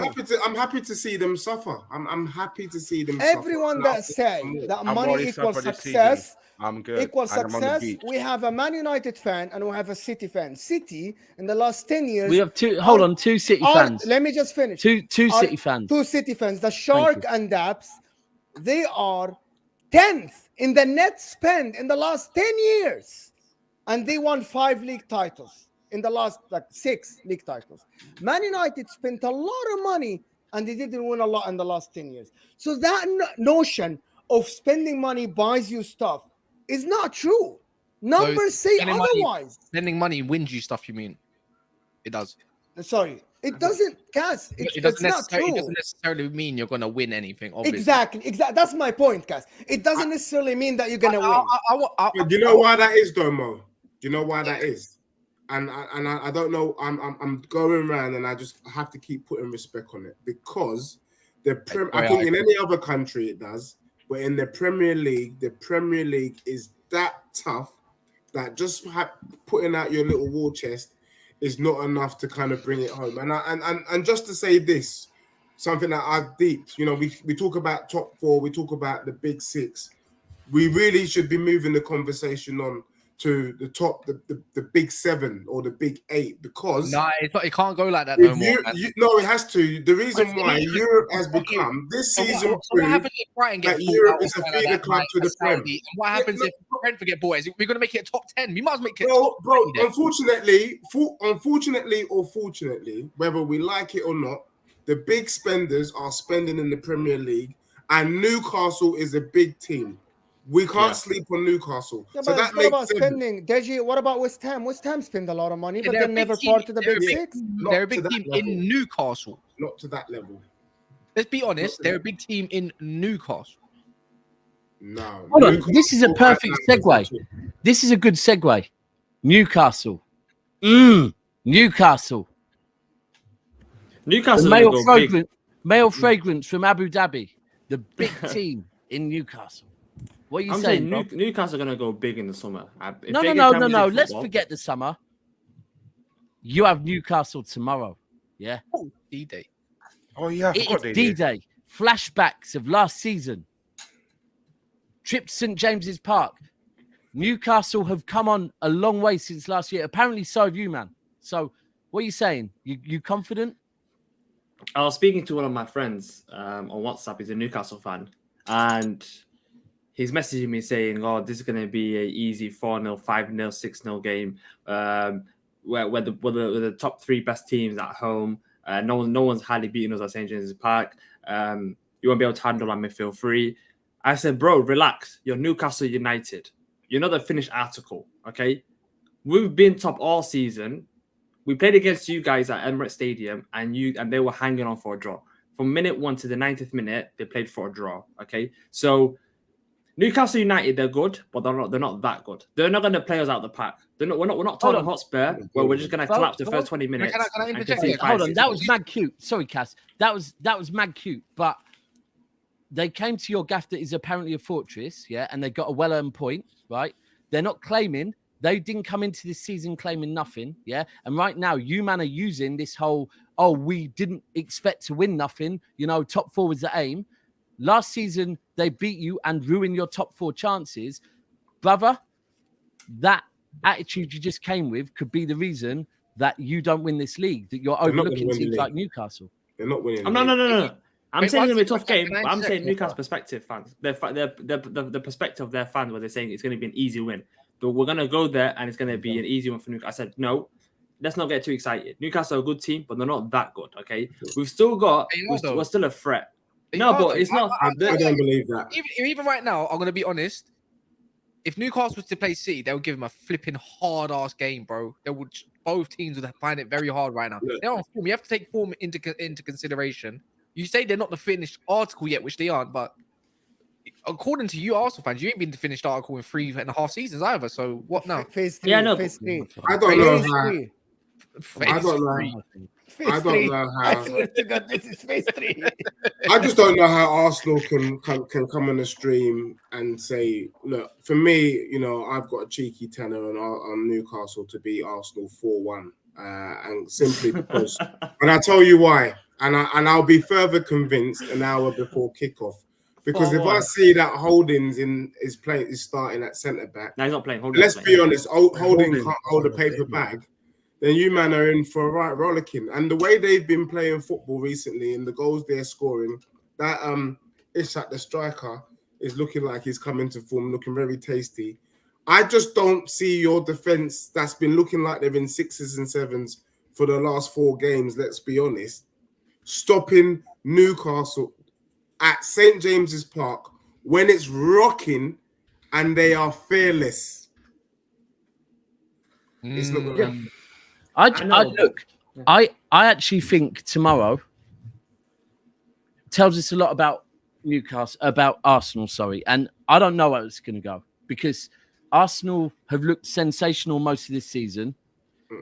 happy to see them suffer. I'm happy to see them Everyone suffer. that said that money equals success, I'm good. Equals success. We have a Man United fan and we have a City fan. City in the last 10 years. We have two City fans. Let me just finish. Two City fans. Two City fans. The Shark and Daps, they are 10th in the net spend in the last 10 years, and they won 5 league titles. In the last 6 league titles. Man United spent a lot of money and they didn't win a lot in the last 10 years. So that notion of spending money buys you stuff is not true. Numbers say otherwise. Spending money wins you stuff, you mean? It does. Sorry. It doesn't, Cass. It's not true. It doesn't necessarily mean you're going to win anything, obviously. Exactly. That's my point, Cass. It doesn't necessarily mean that you're going to win. Do you know why that is, though, Mo? Do you know why that is? And I don't know. I'm going around, and I just have to keep putting respect on it, because I think in any other country it does, but in the Premier League is that tough that just putting out your little war chest is not enough to kind of bring it home. And just to say this, something that I've deeped, you know, we talk about top four, we talk about the big six. We really should be moving the conversation on to the top, the big seven or the big eight, because it can't go like that no more. No, it has to. The reason why Europe has become this season. What happens if Brighton get Europe is a feeder club to the Prem? What happens if Brentford get bought? We're going to make it a top 10. We must make it. Bro, unfortunately or fortunately, whether we like it or not, the big spenders are spending in the Premier League, and Newcastle is a big team. We can't sleep on Newcastle. Yeah, so but that what about spending? Deji, what about West Ham? West Ham spend a lot of money, but they're never part of the big six. They're a big team in Newcastle. Not to that level. Let's be honest. They're a big team in Newcastle. No. Hold on. This is a perfect segue. This is a good segue. Newcastle. Newcastle. Newcastle. Male fragrance from Abu Dhabi. The big team in Newcastle. What are you saying? Newcastle are going to go big in the summer. No. Let's forget the summer. You have Newcastle tomorrow. Yeah. Oh, D-Day. Oh, yeah. It's D-Day. Flashbacks of last season. Trip to St. James's Park. Newcastle have come on a long way since last year. Apparently, so have you, man. So, what are you saying? You confident? I was speaking to one of my friends on WhatsApp. He's a Newcastle fan. And he's messaging me saying, "Oh, this is going to be an easy 4-0, 5-0, 6-0 game where the top three best teams at home. No one's hardly beating us at St. James's Park. You won't be able to handle our midfield free." I said, "Bro, relax. You're Newcastle United. You're not a finished article, okay? We've been top all season. We played against you guys at Emirates Stadium, and they were hanging on for a draw. From minute 1 to the 90th minute, they played for a draw. Okay, so Newcastle United, they're good, but they're not that good. They're not going to play us out the pack. We're not Tottenham Hotspur, where we're just going to collapse the first 20 minutes. Can I interject? Hold on, that was mad cute. Sorry, Cass, that was mad cute. But they came to your gaff that is apparently a fortress, yeah, and they got a well-earned point, right? They're not claiming. They didn't come into this season claiming nothing, yeah? And right now, you man are using this whole, we didn't expect to win nothing, top four was the aim. Last season, they beat you and ruined your top four chances. Brother, that attitude you just came with could be the reason that you don't win this league, that you're overlooking teams like Newcastle. They're not winning. No. I'm saying it's going to be a tough game. I'm saying Newcastle perspective fans. The perspective of their fans where they're saying it's going to be an easy win. But we're going to go there and it's going to be an easy one for Newcastle. I said, no, let's not get too excited. Newcastle are a good team, but they're not that good, okay? We've still got, we're still a threat. But it's not. I don't believe that. Even right now, I'm going to be honest. If Newcastle was to play City, they would give them a flipping hard-ass game, bro. Both teams would find it very hard right now. Yeah. They're on form. You have to take form into consideration. You say they're not the finished article yet, which they aren't, but according to you Arsenal fans, you ain't been the finished article in 3.5 seasons either. So what now? Phase 3. Yeah, no. Phase 3. I don't know how. I swear to God, this is phase 3. I just don't know how Arsenal can come on the stream and say, look, for me, I've got a cheeky tenner on Newcastle to beat Arsenal 4-1, and simply because, and I'll tell you why, and I'll be further convinced an hour before kickoff. Because if I see that Holdings is starting at centre back, no, he's not playing. Let's be honest, Holding can't hold a paper bag. Then you man are in for a right rollicking. And the way they've been playing football recently and the goals they're scoring, that Ishak, the striker, is looking like he's coming to form, looking very tasty. I just don't see your defence that's been looking like they've been 6s and 7s for the last 4 games, let's be honest, stopping Newcastle at St. James's Park when it's rocking and they are fearless. It's not going to I actually think tomorrow tells us a lot about Arsenal, and I don't know how it's going to go because Arsenal have looked sensational most of this season.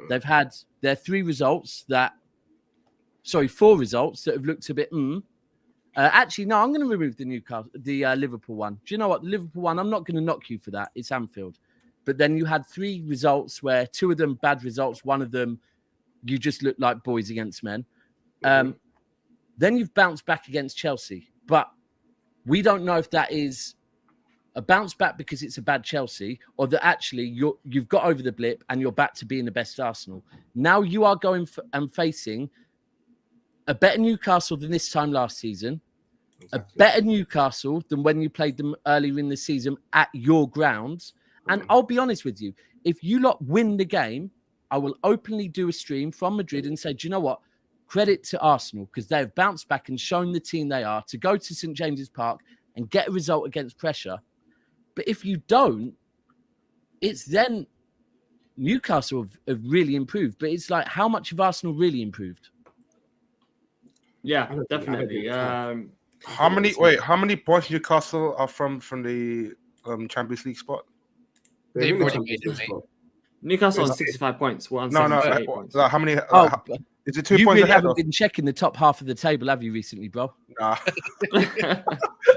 They've had their 4 results that have looked a bit Actually, no, I'm going to remove the Liverpool one. Do you know what? The Liverpool one, I'm not going to knock you for that. It's Anfield. But then you had 3 results where 2 of them bad results, 1 of them you just looked like boys against men. Then you've bounced back against Chelsea. But we don't know if that is a bounce back because it's a bad Chelsea, or that actually you've got over the blip and you're back to being the best Arsenal. Now you are going and facing a better Newcastle than this time last season, a better Newcastle than when you played them earlier in the season at your grounds. And I'll be honest with you, if you lot win the game, I will openly do a stream from Madrid and say, do you know what? Credit to Arsenal, because they've bounced back and shown the team they are to go to St. James's Park and get a result against pressure. But if you don't, it's then Newcastle have really improved. But it's like, how much have Arsenal really improved? Yeah, definitely. How many points Newcastle are from the Champions League spot? They've already made it, mate. Newcastle on 65 points. We're on No, 78 points. how many? Is it 2 You points really ahead? haven't been checking the top half of the table, have you, recently, bro? Nah.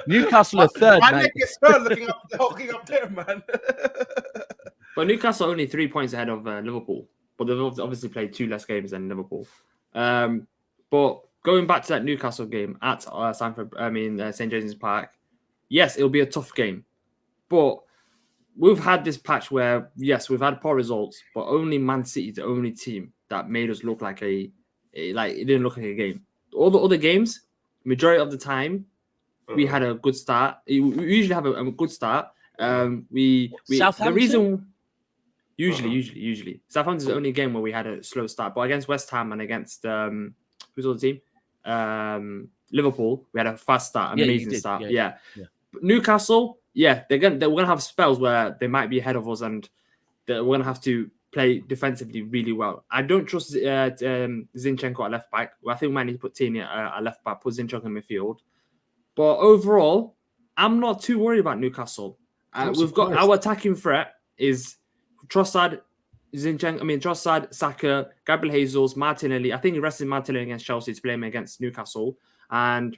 Newcastle are third, My mate. neck is third looking up there, man. But Newcastle are only 3 points ahead of Liverpool. But they've obviously played 2 less games than Liverpool. But going back to that Newcastle game at St. James's Park, yes, it'll be a tough game. But we've had this patch where, yes, we've had poor results, but only Man City, the only team that made us look like it didn't look like a game. All the other games, majority of the time, we had a good start. We usually have a good start. Southampton? The reason usually Southampton's the only game where we had a slow start, but against West Ham and against who's on the team? Liverpool, we had a fast start, amazing start. Yeah. But Newcastle, we're gonna have spells where they might be ahead of us, and we're gonna have to play defensively really well. I don't trust Zinchenko at left back. I think we might need to put Tierney at left back, put Zinchenko in midfield. But overall, I'm not too worried about Newcastle. We've got our attacking threat is Trossard, Trossard, Saka, Gabriel Jesus, Martinelli. I think he rested Martinelli against Chelsea to play him against Newcastle, and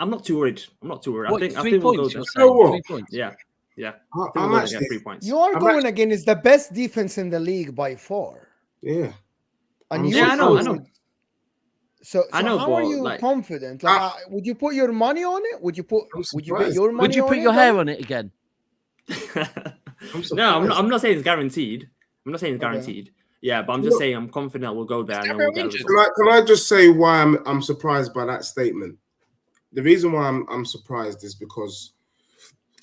I'm not too worried. I think we'll go there. 3 points. Yeah. I'm actually 3 points. You are going against the best defense in the league by far. Yeah. And I know. So I know, how are but, you confident? Would you put your money on it? Would you bet your money? Would you put your hair on it again? No, I'm not saying it's guaranteed. Yeah, but I'm just saying I'm confident we'll go there. And then we'll get a result. Can I just say why I'm surprised by that statement? The reason why I'm surprised is because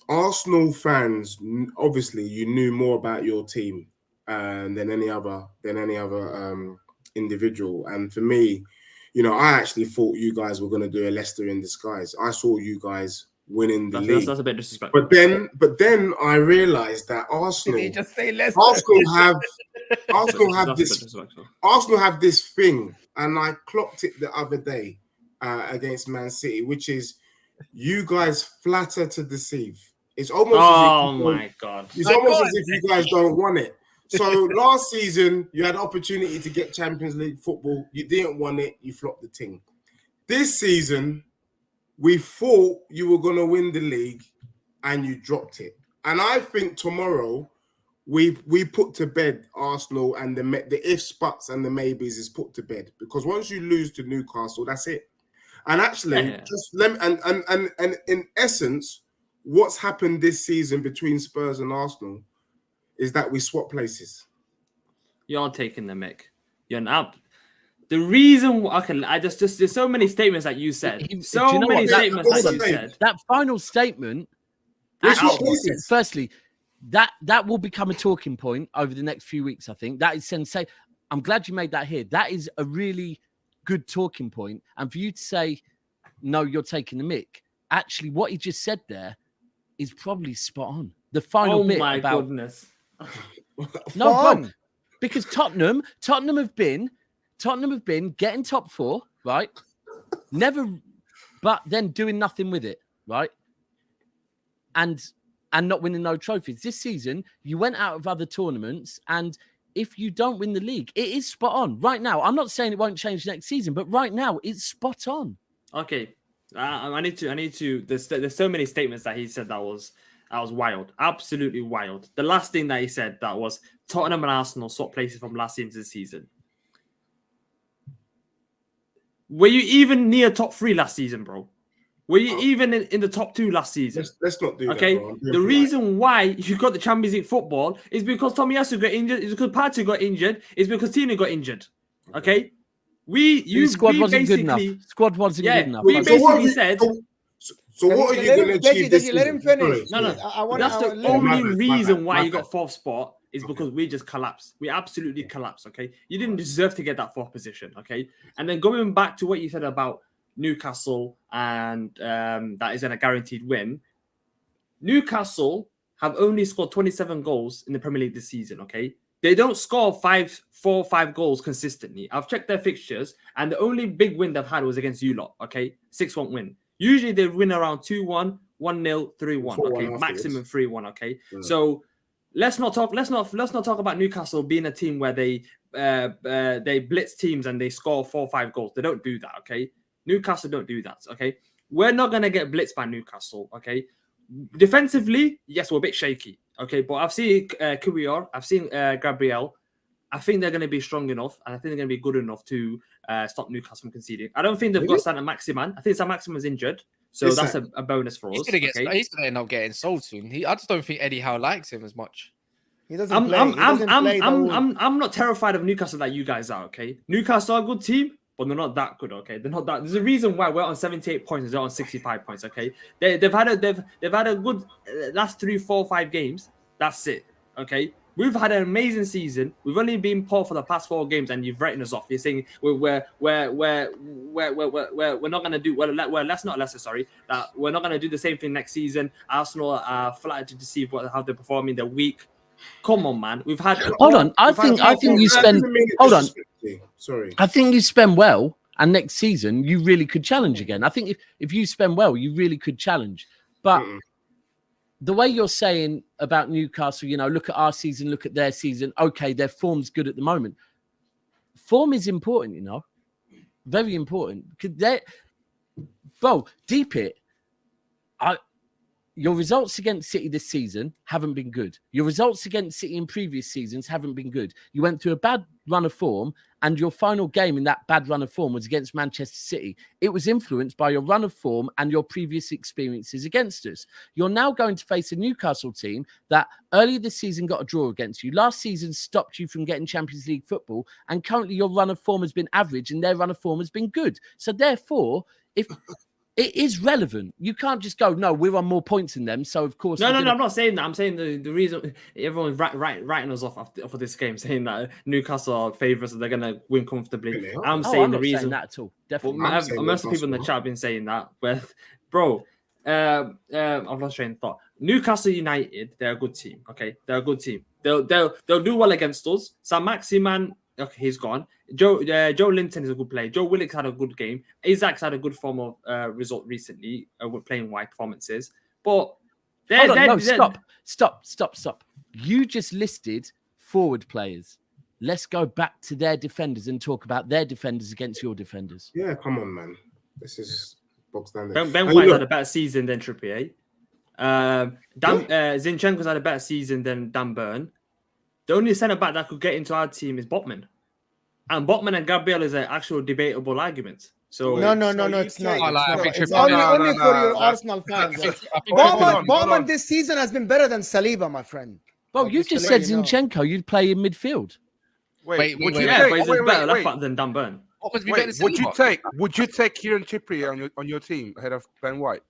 Arsenal fans, obviously, you knew more about your team than any other individual. And for me, I actually thought you guys were going to do a Leicester in disguise. I saw you guys winning the league. That's a bit disrespectful. But then I realised that Arsenal. Did he just say Leicester? Arsenal have this thing, and I clocked it the other day against Man City, which is you guys flatter to deceive. It's almost It's almost as if you guys don't want it. So last season, you had opportunity to get Champions League football. You didn't want it. You flopped the thing. This season, we thought you were going to win the league, and you dropped it. And I think tomorrow, we put to bed Arsenal, and the ifs, buts, and the maybes is put to bed, because once you lose to Newcastle, that's it. And actually, and in essence, what's happened this season between Spurs and Arsenal is that we swap places. You're taking the mick. You're not. The reason there's so many statements that you said. That final statement. Firstly, that will become a talking point over the next few weeks. I think that is sensational. I'm glad you made that here. That is a really good talking point. And for you to say, no, you're taking the mick. Actually, what he just said there is probably spot on. The final bit about... Oh, my goodness. No, bro. Because Tottenham have been getting top 4, right? Never, but then doing nothing with it, right? And not winning no trophies. This season, you went out of other tournaments, and if you don't win the league, it is spot on. Right now, I'm not saying it won't change next season, but right now, it's spot on. Okay, I need to. There's so many statements that he said that was wild, absolutely wild. The last thing that he said that was Tottenham and Arsenal swap places from last season to this season. Were you even near top 3 last season, bro? Were you even in the top 2 last season? Let's not do okay? that, bro. The reason why you got the Champions League football is because Tomiyasu got injured, is because Partey got injured, is because Tina got injured. Okay? The squad wasn't good enough. Squad wasn't good enough. We basically said... So what are you going to achieve this Let him finish. No. That's the only reason why you got 4th spot is because we just collapsed. We absolutely collapsed, okay? You didn't deserve to get that 4th position, okay? And then going back to what you said about Newcastle and that isn't a guaranteed win. Newcastle have only scored 27 goals in the Premier League this season, okay? They don't score 4 or 5 goals consistently. I've checked their fixtures, and the only big win they've had was against you lot, okay? 6-1 win. Usually they win around 2-1, 1-0, 3-1, okay? Maximum 3-1, okay? Yeah. So let's not talk about Newcastle being a team where they blitz teams and they score 4 or 5 goals. They don't do that, okay? Newcastle don't do that, okay? We're not going to get blitzed by Newcastle, okay? Defensively, yes, we're a bit shaky, okay? But I've seen Kurior, I've seen Gabriel. I think they're going to be strong enough, and I think they're going to be good enough to stop Newcastle from conceding. I don't think they've got Saint-Maximin. I think Saint-Maximin's injured, so that's a bonus for us. He's going to end up getting sold soon. I just don't think Eddie Howe likes him as much. He doesn't play. I'm not terrified of Newcastle like you guys are, okay? Newcastle are a good team, but they're not that good, okay? They're not that. There's a reason why we're on 78 points and they're on 65 points, okay? They've had a good last 3, 4, 5 games. That's it, okay? We've had an amazing season. We've only been poor for the past 4 games, and you've written us off. You're saying we're not gonna do well. That we're not gonna do the same thing next season. Arsenal are flattered to deceive how they're performing. They're weak. Come on, man. We've had. Hold on. I think you spend. Hold on. Sorry. I think you spend well, and next season you really could challenge again. I think if you spend well, you really could challenge. But the way you're saying about Newcastle, look at our season, look at their season. Okay, their form's good at the moment. Form is important, very important. Bro, deep it. Your results against City this season haven't been good. Your results against City in previous seasons haven't been good. You went through a bad run of form, and your final game in that bad run of form was against Manchester City. It was influenced by your run of form and your previous experiences against us. You're now going to face a Newcastle team that earlier this season got a draw against you. Last season stopped you from getting Champions League football, and currently your run of form has been average and their run of form has been good. So therefore, if it is relevant. You can't just go, no, we're on more points than them. So, of course... No, I'm not saying that. I'm saying the reason everyone's writing us off for this game, saying that Newcastle are favourites and they're going to win comfortably. Really? I'm not saying that at all. Definitely. Well, most of the people in the chat have been saying that. But, bro, I've lost train of thought. Newcastle United, they're a good team, okay? They're a good team. They'll do well against us. Saint-Maximin... Okay, he's gone. Joe Linton is a good player. Joe Willox had a good game. Isaac's had a good form of result recently with playing wide performances. But stop. You just listed forward players. Let's go back to their defenders and talk about their defenders against your defenders. Yeah, come on, man. This is box standard. Ben White had a better season than Trippier. Zinchenko's had a better season than Dan Burn. The only centre-back that could get into our team is Botman. And Botman and Gabriel is an actual debatable argument. So No, it's not. It's only for your Arsenal fans. Botman this season has been better than Saliba, my friend. Well, you just said Zinchenko, you'd play in midfield. Wait, would you take? But he's better left back than Dan Burn. Would you take Kieran Trippier on your team ahead of Ben White?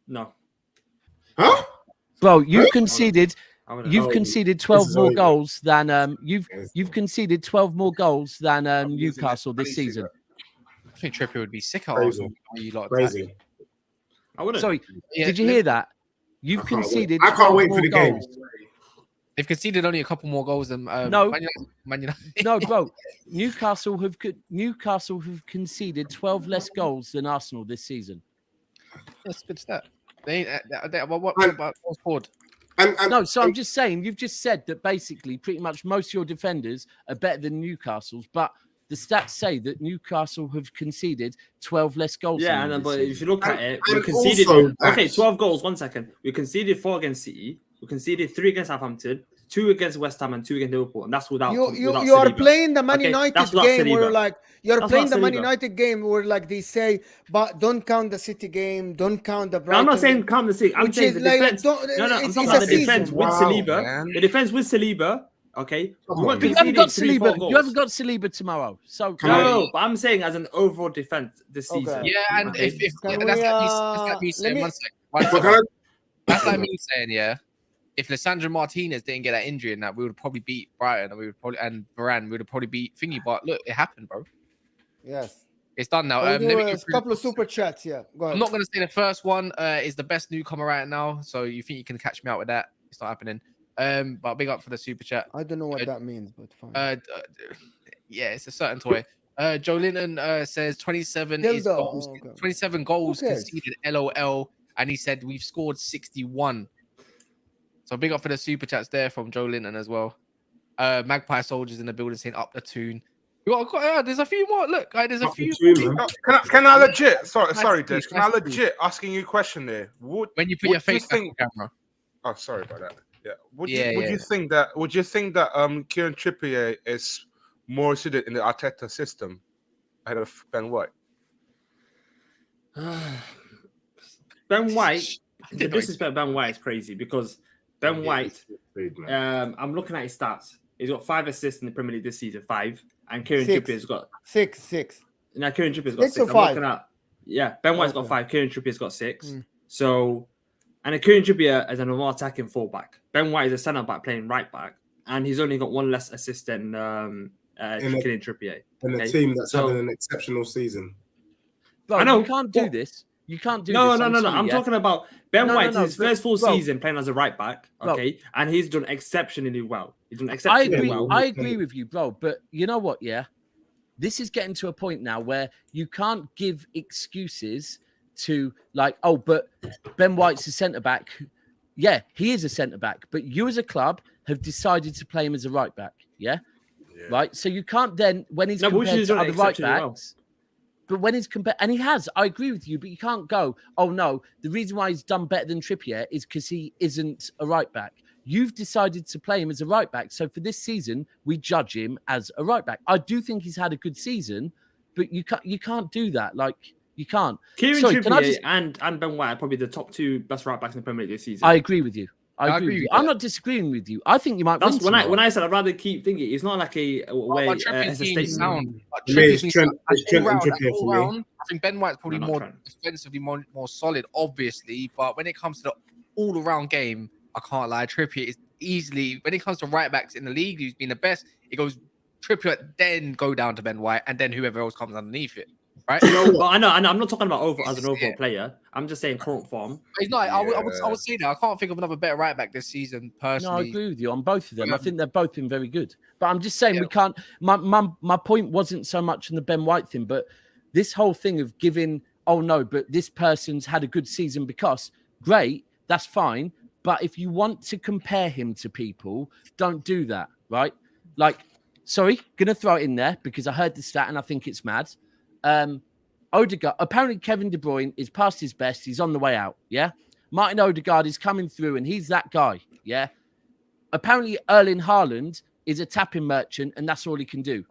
No. Huh? Bro, you've conceded 12 more goals than you've conceded 12 more goals than Newcastle this season. I think Trippier would be sick at Arsenal. Crazy. I wouldn't. Sorry, did you hear that? You've conceded. I can't wait for the game. They've conceded only a couple more goals than no, Man United. No, bro. Newcastle have conceded 12 less goals than Arsenal this season. That's a good stat. What about forward? No, so I'm just saying, you've just said that basically pretty much most of your defenders are better than Newcastle's, but the stats say that Newcastle have conceded 12 less goals. Yeah, than and this but if season. you look at it, we And conceded. also, Okay, Daps. 12 goals. 1 second. We conceded 4 against City. We conceded 3 against Southampton, 2 against West Ham, and 2 against Liverpool, and that's without You without are Saliba. playing the Man Okay, United that's without game where Saliba. like you're That's playing without the Man Saliba. United game where like they say, but don't count the City game, don't count the No, Brighton. I'm not saying count the City. I'm which saying is the like, defense. don't- No, I'm it's talking a about the defense season. with Wow, Saliba. man. The defense with Saliba. Okay, Come we on, weren't man. You haven't conceding got 3-4 Saliba. goals. You haven't got Saliba tomorrow. So No, but I'm saying as an overall defense this Okay. season. Yeah, and Okay. if Can that's, we, that's like me let saying me- one sec, one But sec. can I- That's like me saying, yeah, if Lissandro Martinez didn't get that injury and that, we would probably beat Brighton and we would probably and Varane, we would probably beat Thingy. But look, it happened, bro. Yes. It's done now. We'll Let do me a go through couple the- of super chats. Yeah, go ahead. I'm not going to say the first one is the best newcomer right now. So you think you can catch me out with that? It's not happening. But big up for the super chat. I don't know what that means, but fine. Yeah, it's a certain toy. Joe Linton says 27 is Dildo. goals, Oh, okay. 27 goals Who cares? conceded. LOL, and he said we've scored 61. So big up for the super chats there from Joe Linton as well. Magpie soldiers in the building saying up the tune. There's a few more. Look, there's a Up the few. tune, man. Can I legit? Sorry, Nice Dish. to Can I see, nice to legit asking you a question there? Would When you put would your face back on think? camera. Oh, sorry about that. Yeah. Would Yeah, you yeah. think that? Would you think that Kieran Trippier is more suited in the Arteta system ahead of Ben White? Ben White, the disrespect of Ben White is crazy because Ben White, I'm looking at his stats. He's got 5 assists in the Premier League this season, 5, and Kieran 6. Trippier's got Six. now. Kieran Trippier's got 6 6. or I'm 5? looking at Ben White's got Okay. 5. Kieran Trippier's got 6. Mm. So, and a Kieran Trippier is a normal attacking fullback. Ben White is a centre back playing right back, and he's only got 1 less assist than Kieran Trippier. And a Okay, team that's so- having an exceptional season. Bro, I know. you can't do this. You can't do No, this. no. sorry, I'm yeah? talking about Ben No, White. no, His but- first full bro. season playing as a right back, Bro. okay, and he's done exceptionally well. He's done I exceptionally agree. well. I agree with you, bro. But you know what? Yeah, this is getting to a point now where you can't give excuses to like, oh, but Ben White's a centre back. Yeah, he is a centre back, but you as a club have decided to play him as a right back. Yeah, right. So you can't then when he's No, but compared he's to done other right exceptionally well. backs. But when he's compared, and he has, I agree with you, but you can't go, oh no, the reason why he's done better than Trippier is because he isn't a right back. You've decided to play him as a right back. So for this season, we judge him as a right back. I do think he's had a good season, but you can't do that. Like, you can't. Kieran Sorry, can I Trippier just- and Ben White are probably the top 2 best right backs in the Premier League this season. I agree with you. I I agree agree with you. with I'm that. not disagreeing with you. I think you might That's win when I said I'd rather keep thinking. It's not like a way. But It's Trippier's a team statement. sound. But For me, Trippier's it's team Trent- sound. it's Trent and All Trippier all for me. round, I think Ben White's probably No, not more Trent. defensively more solid, obviously. But when it comes to the all-around game, I can't lie. Trippier is easily, when it comes to right backs in the league, who's been the best, it goes Trippier, then go down to Ben White, and then whoever else comes underneath it. Right? But I know. I'm not talking about as an overall Yeah. player. I'm just saying current form. He's not. I Yeah. would say that. I can't think of another better right back this season, No, I personally. agree with you on both of them. I Um, think they've both been very good. But I'm just saying Yeah. we can't. My point wasn't so much on the Ben White thing, but this whole thing of giving, oh no, but this person's had a good season because great, that's fine. But if you want to compare him to people, don't do that, right? Like, sorry, gonna throw it in there because I heard the stat and I think it's mad. Odegaard, apparently Kevin De Bruyne is past his best. He's on the way out. Yeah. Martin Odegaard is coming through and he's that guy. Yeah. Apparently Erling Haaland is a tapping merchant and that's all he can do.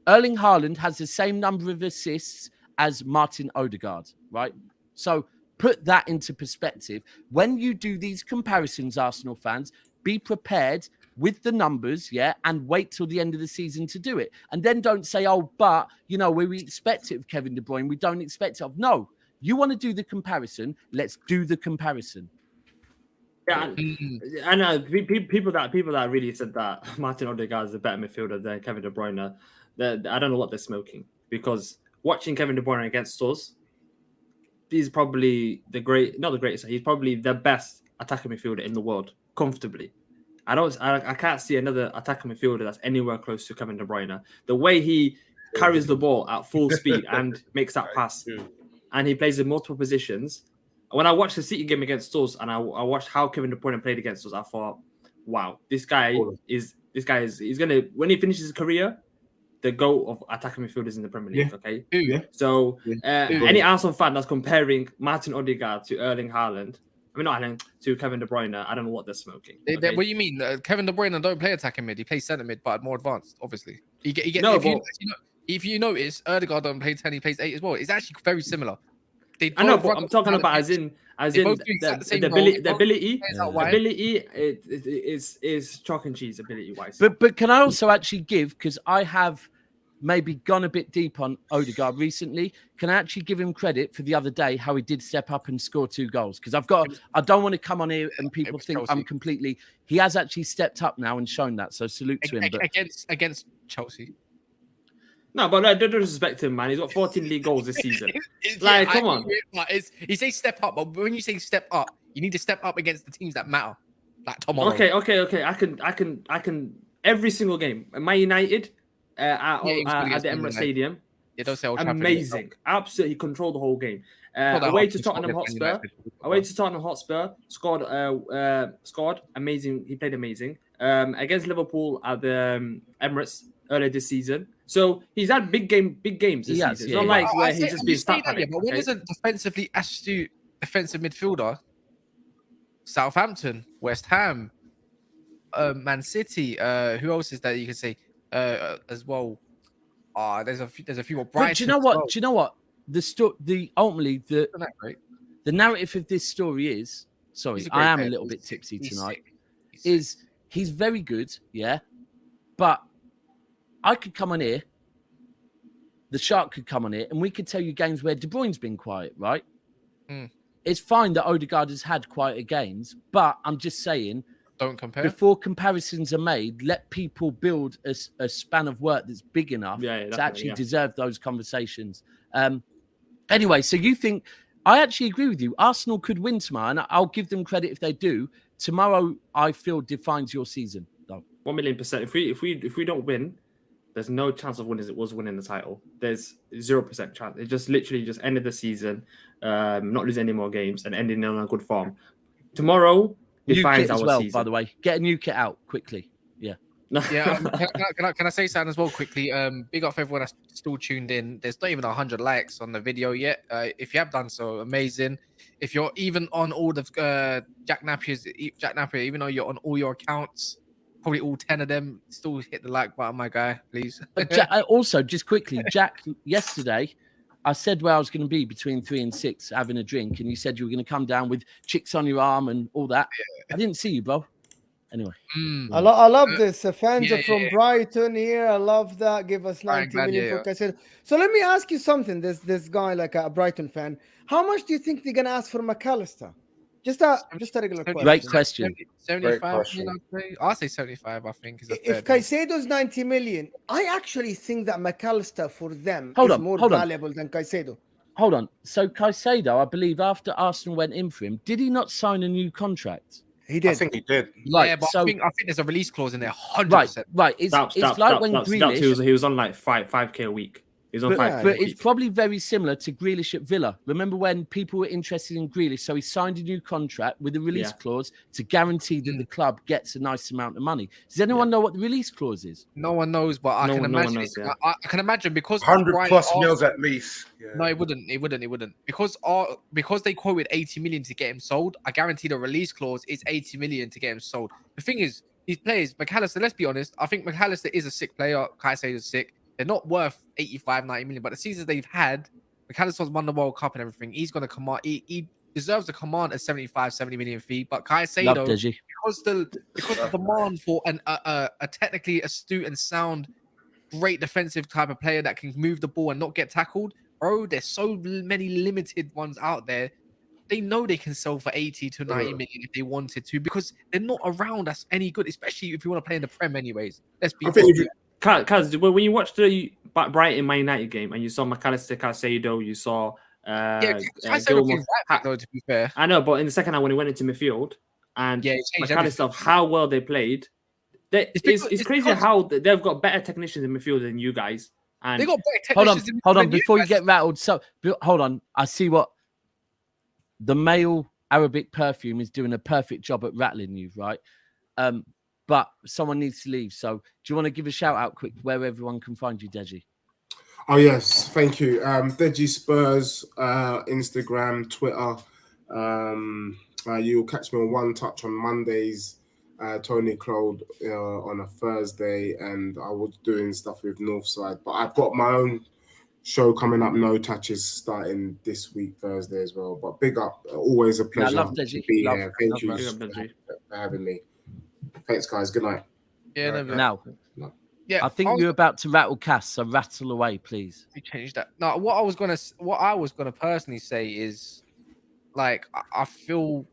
Erling Haaland has the same number of assists as Martin Odegaard, right? So put that into perspective. When you do these comparisons, Arsenal fans, be prepared with the numbers, yeah, and wait till the end of the season to do it. And then don't say, oh, but, you know, we expect it of Kevin De Bruyne. We don't expect it of. No, you want to do the comparison. Let's do the comparison. Yeah, I know people that really said that Martin Odegaard is a better midfielder than Kevin De Bruyne. I don't know what they're smoking because watching Kevin De Bruyne against us, he's probably not the greatest. He's probably the best attacking midfielder in the world, comfortably. I can't see another attacking midfielder that's anywhere close to Kevin De Bruyne. The way he carries the ball at full speed and makes that pass, and he plays in multiple positions. When I watched the City game against us, and I watched how Kevin De Bruyne played against us, I thought, wow, this guy is he's gonna, when he finishes his career, the GOAT of attacking midfielders in the Premier League. Okay. Yeah. So any Arsenal fan that's comparing Martin Odegaard to Erling Haaland, I mean not Haaland, to Kevin De Bruyne, I don't know what they're smoking. Okay? What do you mean? Kevin De Bruyne don't play attacking mid. He plays centre mid, but more advanced. Obviously, if you notice, Odegaard don't play 10. He plays 8 as well. It's actually very similar. I know, but I'm talking about as in the ability is chalk and cheese ability wise. But can I also actually give, because I have maybe gone a bit deep on Odegaard recently, can I actually give him credit for the other day how he did step up and score 2 goals? Because I don't want to come on here and people think Chelsea. I'm completely. He has actually stepped up now and shown that. So salute to him. But against Chelsea. No, but don't disrespect him, man. He's got 14 league goals this season. Come on. You say step up, but when you say step up, you need to step up against the teams that matter. Like tomorrow. Okay. I can. Every single game, Man United at the Emirates Stadium. Yeah, don't say amazing. Absolutely controlled the whole game. Away to Tottenham Hotspur. Scored. Amazing. He played amazing. Against Liverpool at the Emirates earlier this season. So he's had big games this season. It's not like where he's just been stuck. But when is a defensively astute defensive midfielder? Southampton, West Ham, Man City. Who else is that you can say as well? There's a few more. Brighton. But do you know what? Well. Do you know what? The narrative of this story is. Sorry, I am a little bit tipsy tonight. He's very good, yeah, but I could come on here. The Shark could come on here, and we could tell you games where De Bruyne's been quiet, right? It's fine that Odegaard has had quieter games, but I'm just saying, don't compare. Before comparisons are made, let people build a span of work that's big enough to actually deserve those conversations. Anyway, so you think, I actually agree with you. Arsenal could win tomorrow, and I'll give them credit if they do. Tomorrow, I feel, defines your season, though. 1,000,000%. If we don't win, there's no chance of winning the title. There's 0% chance. It just literally just ended the season, not losing any more games and ending on a good form. Tomorrow defines our season. By the way, get a new kit out quickly. Yeah. Yeah. Can I say something as well quickly? Big up for everyone that's still tuned in. There's not even 100 likes on the video yet. If you have done so, amazing. If you're even on all the Jack Napier, even though you're on all your accounts, probably all 10 of them, still hit the like button, my guy, please. But Jack, also, just quickly, Jack, yesterday, I said where I was going to be between 3 and 6 having a drink, and you said you were going to come down with chicks on your arm and all that. Yeah. I didn't see you, bro. Anyway. I love this. Fans are from Brighton here. I love that. Give us 90 million for Caicedo. So let me ask you something. This guy, like a Brighton fan, how much do you think they're going to ask for McAllister? Just a regular question. Great question. 75 million, I'll say 75, I think. If Caicedo's 90 million, I actually think that McAllister for them is more valuable than Caicedo. Hold on. So Caicedo, I believe, after Arsenal went in for him, did he not sign a new contract? He did. I think he did. Yeah, but I think there's a release clause in there, 100%. Right. It's like when Grealish... He was on like 5K a week. But it's probably very similar to Grealish at Villa. Remember when people were interested in Grealish? So he signed a new contract with a release clause to guarantee that the club gets a nice amount of money. Does anyone know what the release clause is? No one knows, but I can imagine. I can imagine because 100 plus mils at least. Yeah. No, it wouldn't. Because they quoted 80 million to get him sold. I guarantee the release clause is 80 million to get him sold. The thing is, these players, McAllister. Let's be honest. I think McAllister is a sick player. Caicedo is sick. They're not worth 85, 90 million, but the seasons they've had, McAllister's won the World Cup and everything. He's going to command, he deserves to command a 75, 70 million fee. But Caicedo, because the demand for a technically astute and sound, great defensive type of player that can move the ball and not get tackled, bro, there's so many limited ones out there. They know they can sell for 80 to 90 million if they wanted to, because they're not around us any good, especially if you want to play in the Prem anyways. Let's be honest. Because when you watched the Brighton Man United game and you saw McAllister, Caicedo, you saw Caicedo though, to be fair. I know, but in the second half when he went into midfield and McAllister, how well they played, it's crazy how they've got better technicians in midfield than you guys. And they got better technicians. Hold on, before you get rattled. So hold on, I see what the male Arabic perfume is doing a perfect job at rattling you, right? but someone needs to leave. So, do you want to give a shout out quick where everyone can find you, Deji? Oh yes, thank you. Deji Spurs, Instagram, Twitter. You'll catch me on One Touch on Mondays. Tony Claude on a Thursday, and I was doing stuff with Northside. But I've got my own show coming up, No Touches, starting this week, Thursday as well. But big up, always a pleasure love Deji. to be Love, here. Thank you Deji. for having me. Thanks, guys. Good night. Yeah, Now, yeah. I think you're about to rattle Cass, so rattle away, please. We changed that. No, what I was gonna personally say is, like, I feel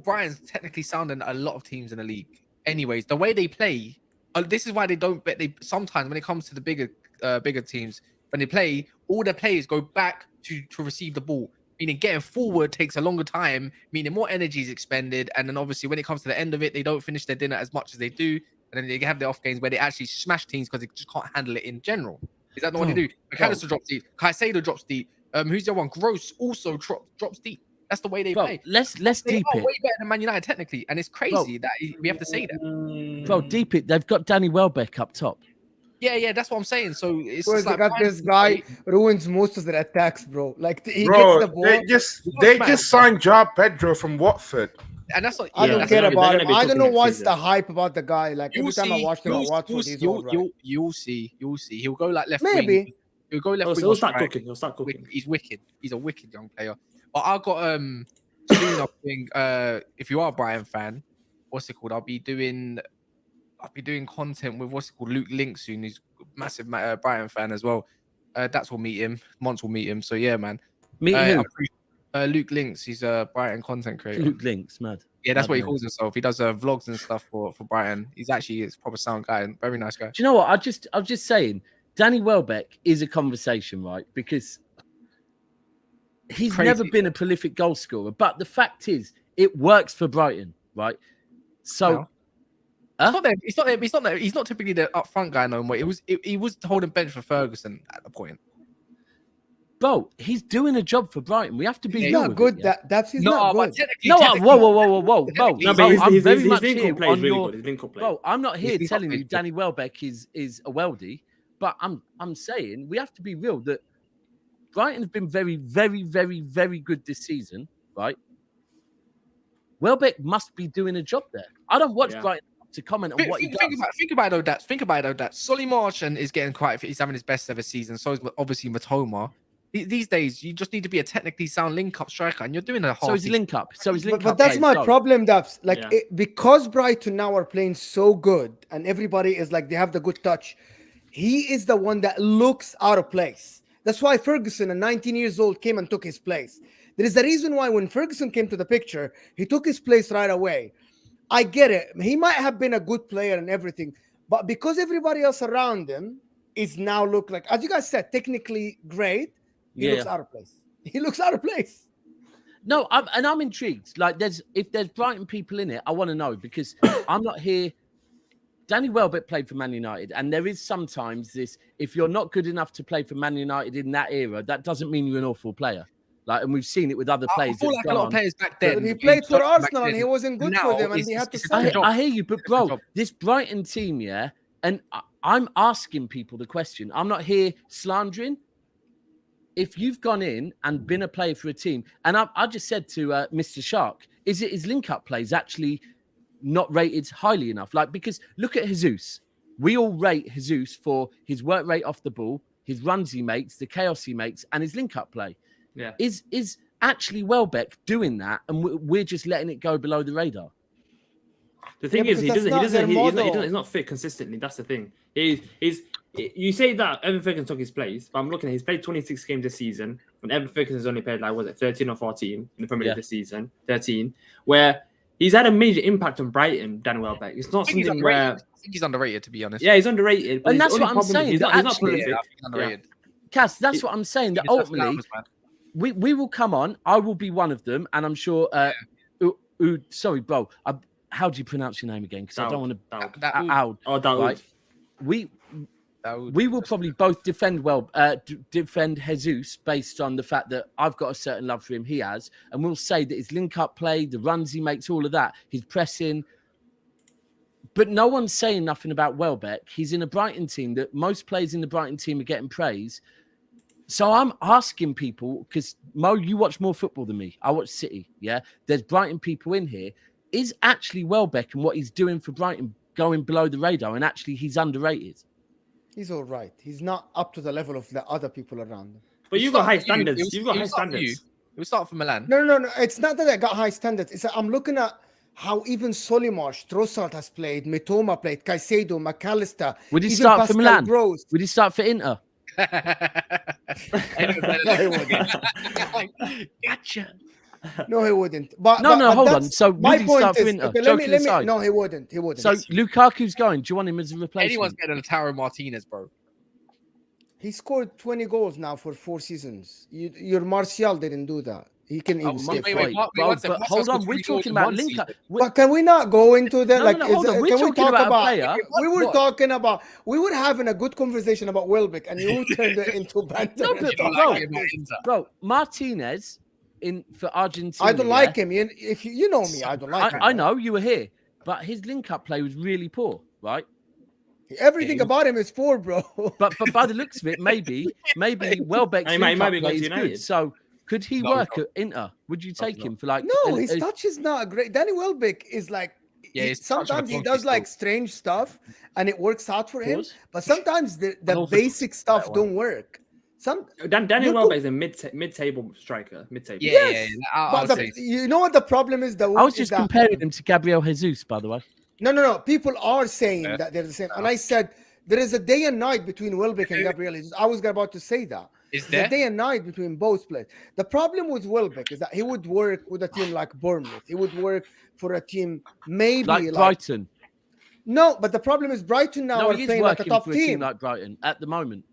Brighton's technically sounding a lot of teams in the league. Anyways, the way they play, this is why they don't bet. They sometimes when it comes to the bigger teams, when they play, all their players go back to receive the ball. Meaning getting forward takes a longer time, meaning more energy is expended. And then obviously when it comes to the end of it, they don't finish their dinner as much as they do. And then they have their off games where they actually smash teams because they just can't handle it in general. Is that not what they do? McAllister drops deep. Caicedo drops deep. Who's the other one? Gross also drops deep. That's the way they play. Let's They deep are it. way better than Man United technically. And it's crazy that we have to say that. Bro, deep it. They've got Danny Welbeck up top. Yeah, that's what I'm saying. So it's Because just like they got this guy ruins most of their attacks, bro. Like he Bro, gets the ball. they just signed Joao Pedro from Watford. And that's what I don't that's care gonna be- about they're him. gonna be I don't know talking what's next the hype about the guy. Like every time I watch him at Watford, he's all right. You'll see. He'll go like left Maybe. wing. He'll go left wing. He'll or start right. cooking. He'll start cooking. He's wicked. He's a wicked young player. But I got soon I think if you are a Brighton fan, what's it called? I'll be doing content with what's it called, Luke Link soon. He's a massive Brighton fan as well. That's will meet him. Monts will meet him. So yeah, man. Meet who? Luke Links. He's a Brighton content creator. Luke Links, mad. Yeah, that's Mad what he man. calls himself. He does vlogs and stuff for Brighton. He's actually a proper sound guy and very nice guy. Do you know what? I was just saying, Danny Welbeck is a conversation, right? Because he's Crazy. never been a prolific goal scorer, but the fact is, it works for Brighton, right? So, He's not typically the upfront guy no more. He was holding bench for Ferguson at the point. bro, he's doing a job for Brighton. We have to be He's real not with good. it, yeah? That's he's No, not but good. technically, No, technically- whoa. No, No, but I'm very his much link here up play is on really your. good. His link up play. Bro, I'm not here His telling link-up you play is Danny Welbeck is a weldie, but I'm saying we have to be real that Brighton's been very, very, very, very good this season, right? Welbeck must be doing a job there. I don't watch Brighton to comment on what he does. Think about it, though. Think about it, though. Solly Marchand is getting quite. He's having his best ever season. So is obviously Matoma. These days, you just need to be a technically sound link-up striker, and you're doing a half. So he's link up. But that's my problem, Daps. Like Yeah. because Brighton now are playing so good, and everybody is like they have the good touch. He is the one that looks out of place. That's why Ferguson, at 19 years old, came and took his place. There is a reason why when Ferguson came to the picture, he took his place right away. I get it. He might have been a good player and everything, but because everybody else around him is now look like, as you guys said, technically great, he looks out of place. He looks out of place. No, I'm intrigued. Like, if there's Brighton people in it, I want to know because I'm not here. Danny Welbeck played for Man United, and there is sometimes this: if you're not good enough to play for Man United in that era, that doesn't mean you're an awful player. Like, and we've seen it with other players. I feel like a lot of players back then. He played for Arsenal and he wasn't good for them, and he had to sell him. I hear you, but bro, this Brighton team, yeah, and I'm asking people the question. I'm not here slandering. If you've gone in and been a player for a team, and I just said to Mr. Shark, is it his link-up plays actually not rated highly enough? Like, because look at Jesus. We all rate Jesus for his work rate off the ball, his runs he makes, the chaos he makes, and his link-up play. Yeah. Is actually Welbeck doing that, and we're just letting it go below the radar? The thing is, he's not fit consistently. That's the thing. You say that Evan Ferguson took his place, but I'm looking at he's played 26 games this season, and Evan Ferguson has only played 13 or 14 in the Premier League this season, 13, where he's had a major impact on Brighton, Dan Welbeck. It's not something where I think he's underrated, to be honest. Yeah, he's underrated. And that's what I'm saying. He's not prolific. Yeah, underrated. Cass, that's what I'm saying. That ultimately, we will come on. I will be one of them, and I'm sure. Sorry, bro. How do you pronounce your name again? Because I don't want to. Daoud. Right. We will probably both defend Jesus based on the fact that I've got a certain love for him. He has, and we'll say that his link-up play, the runs he makes, all of that, his pressing, But no one's saying nothing about Welbeck. He's in a Brighton team that most players in the Brighton team are getting praise. So I'm asking people, because Mo, you watch more football than me. I watch City, yeah? There's Brighton people in here. Is actually Welbeck and what he's doing for Brighton going below the radar, and actually he's underrated? He's all right. He's not up to the level of the other people around him. But you've got high standards. You've got high standards. We start from Milan. No. It's not that I got high standards. It's that I'm looking at how even Solimarsh, Trossard has played, Mitoma played, Caicedo, McAllister. Would he even start for Pascal Milan? Gross. Would he start for Inter? Gotcha. No, he wouldn't. But hold on. So my would he point start for is, Inter? okay, Joking aside. No, he wouldn't. He wouldn't. So Lukaku's going. Do you want him as a replacement? Anyone's better than Taro Martinez, bro. He scored 20 goals now for 4 seasons. Your Martial didn't do that. He can even stay wait, but hold on, we're talking about Linker. But can we not go into that? Hold on. We're talking about a player. We were having a good conversation about Welbeck, and you turned it into banter. Bro, Martinez for Argentina. I don't like him. If you know me, I don't like him. I know you were here, but his link-up play was really poor, right? Everything about him is poor, bro. But by the looks of it, maybe Welbeck's link-up play is good. So could he work at Inter? Would you take him for like? No, his touch is not great. Danny Welbeck is like. Sometimes he does like strange stuff, and it works out for him. But sometimes the basic stuff don't work. Danny Welbeck is a mid-table striker. Mid-table. Yeah. You know what the problem is? I was just comparing him to Gabriel Jesus, by the way. No. People are saying that they're the same. And I said, there is a day and night between Welbeck and Gabriel Jesus. I was about to say that. Is there? A day and night between both players. The problem with Welbeck is that he would work with a team like Bournemouth. He would work for a team maybe like Brighton. No, but the problem is Brighton now are playing like a top team. Like Brighton at the moment.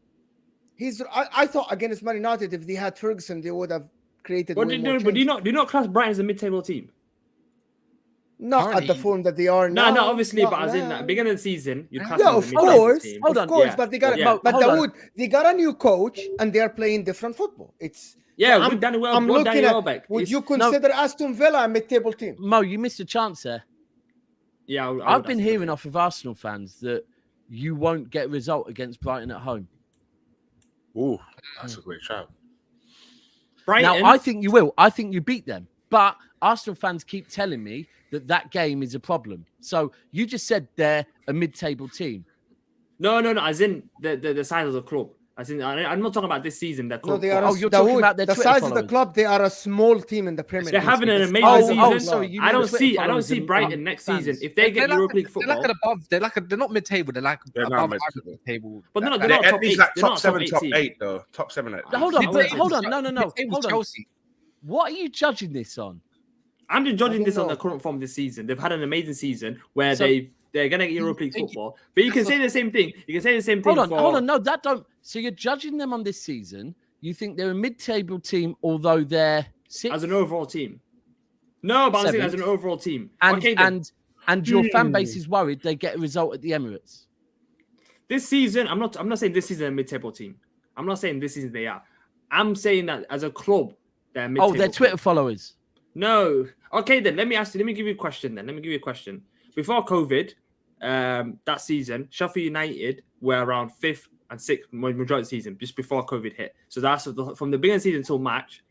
I thought against Man United, if they had Ferguson, they would have created. But do you not class Brighton as a mid-table team? Not at the form that they are now. No, obviously, but as in the beginning of the season, you'd class of course, team. Hold on, of course, but they got they got a new coach and they are playing different football. With Danny Welbeck. Would you consider Aston Villa a mid-table team? Mo, you missed a chance there. Yeah, I've been hearing off of Arsenal fans that you won't get a result against Brighton at home. Ooh, that's a great shout. Brighton. Now, I think you will. I think you beat them. But Arsenal fans keep telling me that game is a problem. So you just said they're a mid-table team. No. As in the size of the club. As in, I'm not talking about this season. The club. No, you're talking about the size of the club. They are a small team in the Premier League. They're having an amazing season. Sorry, I don't see Brighton next season if they get Europa League football. They're not mid-table. They're like above mid-table. But they're not top 8. They're top 7, top 8 though. Top 7. Hold on. No. Hold on. Chelsea. What are you judging this on? I'm just judging this on the current form this season. They've had an amazing season where they're going to get Europa League football. But you can say the same thing. Hold on. No, that don't. So you're judging them on this season. You think they're a mid-table team, although they're sixth? As an overall team. No, but I'm saying as an overall team. And your fan base is worried they get a result at the Emirates. This season, I'm not saying this season a mid-table team. I'm not saying this season they are. I'm saying that as a club, they're mid-table. Oh, they're Twitter followers. No. Okay, then let me give you a question. Before COVID, that season, Sheffield United were around 5th and 6th majority of the season, just before COVID hit. So that's from the beginning of the season until March.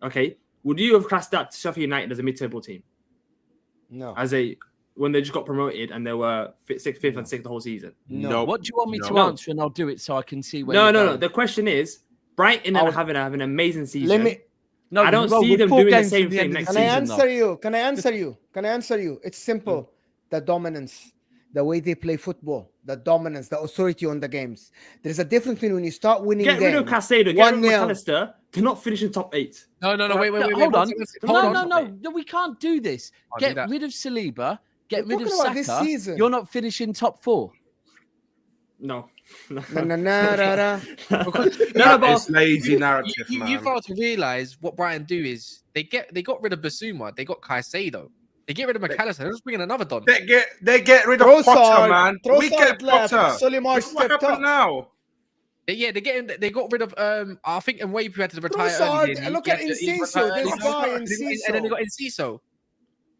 Okay, would you have classed that Sheffield United as a mid-table team? No. When they just got promoted and they were 5th and 6th the whole season? No. What do you want me to answer, and I'll do it so I can see where. No. The question is, Brighton are having an amazing season. No, I don't see them doing the same thing next season. Can I answer you? It's simple. The dominance, the way they play football, the dominance, the authority on the games. There's a difference between when you start winning games. Get rid of Caicedo, get rid of McAllister. They're not finishing top 8. No. Wait. Hold on. No, we can't do this. Get rid of Saliba. Get rid of Saka. This season. You're not finishing top 4. No. It's lazy narrative, man. You fail to realize what Brighton do is they got rid of Basuma, they got Caicedo, they get rid of McAllister, they're just bringing another Don. They get rid of Potter, man. We get left. Potter. Solimarsh stepped up now. They got rid of I think Mwepu had to retire Trossard, early. look at Enciso, this guy Enciso. And then they got Enciso.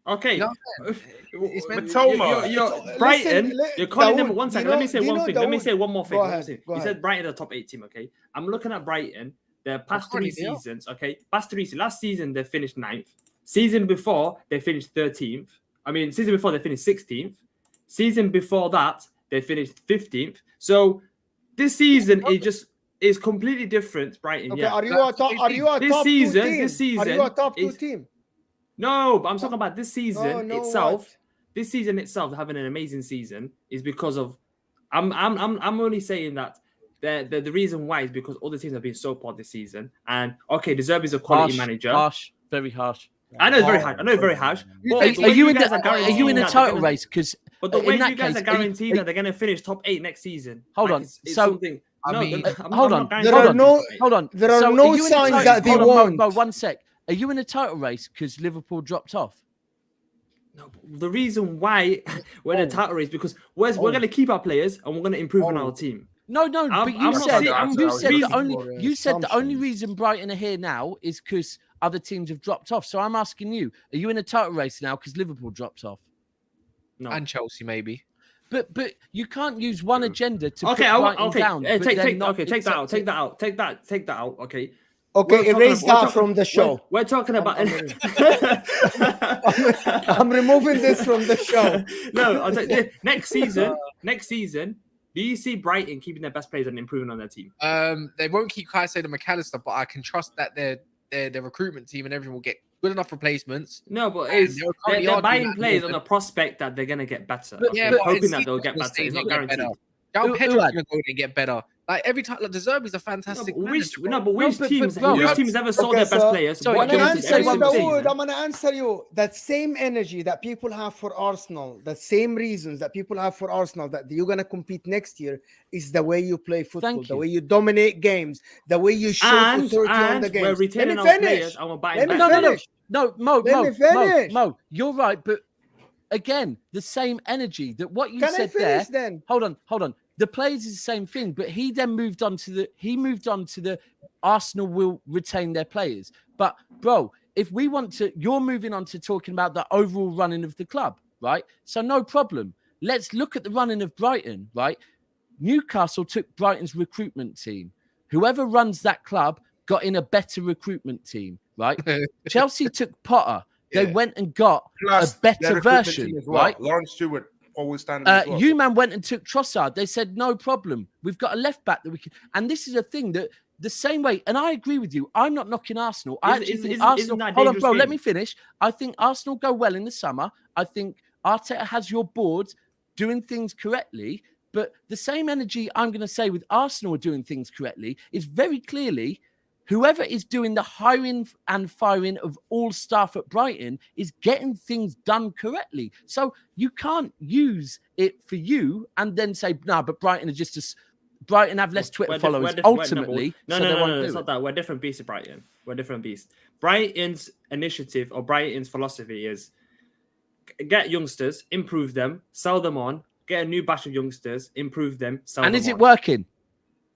Okay. You know what It's Matoma. Brighton. You're calling them Dawood, one second. you know- Let me say you one know thing. Let me Dawood- say one more thing. Go One more ahead, thing. go You ahead. said Brighton are the top 8 team. Okay. I'm looking at Brighton. Their past According 3 to you. seasons. Okay. Past 3 seasons. Last season they finished 9th. Season before they finished 13th. I mean, season before they finished 16th. Season before that they finished 15th. So this season is completely different. Brighton. Okay, Yeah. are you a top? Are you a This top season- 2 team? this season Are you a top 2 is- team? No, but I'm talking about this season no, itself. what? This season itself having an amazing season is because of. I'm only saying that the reason why is because all the teams have been so poor this season. And okay, De Zerbi's a quality manager. Harsh, very harsh. I know it's very harsh. I know it's very harsh. But Are you in the guaranteeing title that race? Because But the way in that you guys case, are guaranteeing that they're going to finish top 8 next season. Hold like, on. it's So, something. I mean, hold on. There are no- Hold on. There are So no you in a signs title- that they hold on, won't. Mo, one sec. Are you in a title race because Liverpool dropped off? No, but the reason why we're in a title race because we're going to keep our players and we're going to improve on our team. No, but I'm you not said saying- you I'm said reason- the only you said the only assumptions. reason Brighton are here now is because other teams have dropped off. So I'm asking you: are you in a title race now because Liverpool dropped off? No. And Chelsea maybe. But you can't use one agenda to Okay, put Brighton okay. down. but Take then not that out. accept Take it. that out. Okay. Okay, We're talking erase about- that we're from the show. We're talking about. I'm removing this from the show. No, I'll tell you, next season, do you see Brighton keeping their best players and improving on their team? They won't keep Caicedo and McAllister, but I can trust that their recruitment team and everyone will get good enough replacements. No, but And it's, they're currently they're arguing buying that players more on than- the prospect that they're going to get better. But- Okay? but- Hoping that they'll get better. It's not guaranteed. Down Who Pedro's had- gonna go in and get better. Like every time, like De Zerbi's a fantastic. Which but teams? bro, Which teams ever sold okay, their best so- players? so What I'm gonna you games say answer every you, one single thing. Dawood. season? I'm gonna answer you. That same energy that people have for Arsenal, the same reasons that people have for Arsenal that you're gonna compete next year is the way you play football, Thank the you. way you dominate games, the way you show And authority on the we're games. retaining Let our me players finish. and we're buying Let me back. finish. No, Mo, Let me finish. Mo, you're right, but again, the same energy that what you Can I said finish there. then? Hold on. The players is the same thing, but he then moved on to the Arsenal will retain their players. But bro, if we want to, you're moving on to talking about the overall running of the club, right? So no problem. Let's look at the running of Brighton, right? Newcastle took Brighton's recruitment team. Whoever runs that club got in a better recruitment team, right? Chelsea took Potter. They Yeah. went and got Plus, a better their recruitment version, team as well. right? Lawrence Stewart always standing as well. You man went and took Trossard. They said no problem. We've got a left back that we can. And this is a thing that the same way. And I agree with you. I'm not knocking Arsenal. I actually think isn't Arsenal. that a Hold on, dangerous bro. Let game? me finish. I think Arsenal go well in the summer. I think Arteta has your board doing things correctly. But the same energy I'm going to say with Arsenal are doing things correctly is very clearly. Whoever is doing the hiring and firing of all staff at Brighton is getting things done correctly. So you can't use it for you and then say, no, but Brighton are Brighton have less Twitter followers ultimately. No, so they won't do it's it. not that. We're different beasts at Brighton. We're different beasts. Brighton's initiative or Brighton's philosophy is get youngsters, improve them, sell them on, get a new batch of youngsters, improve them, sell And them is it on. working?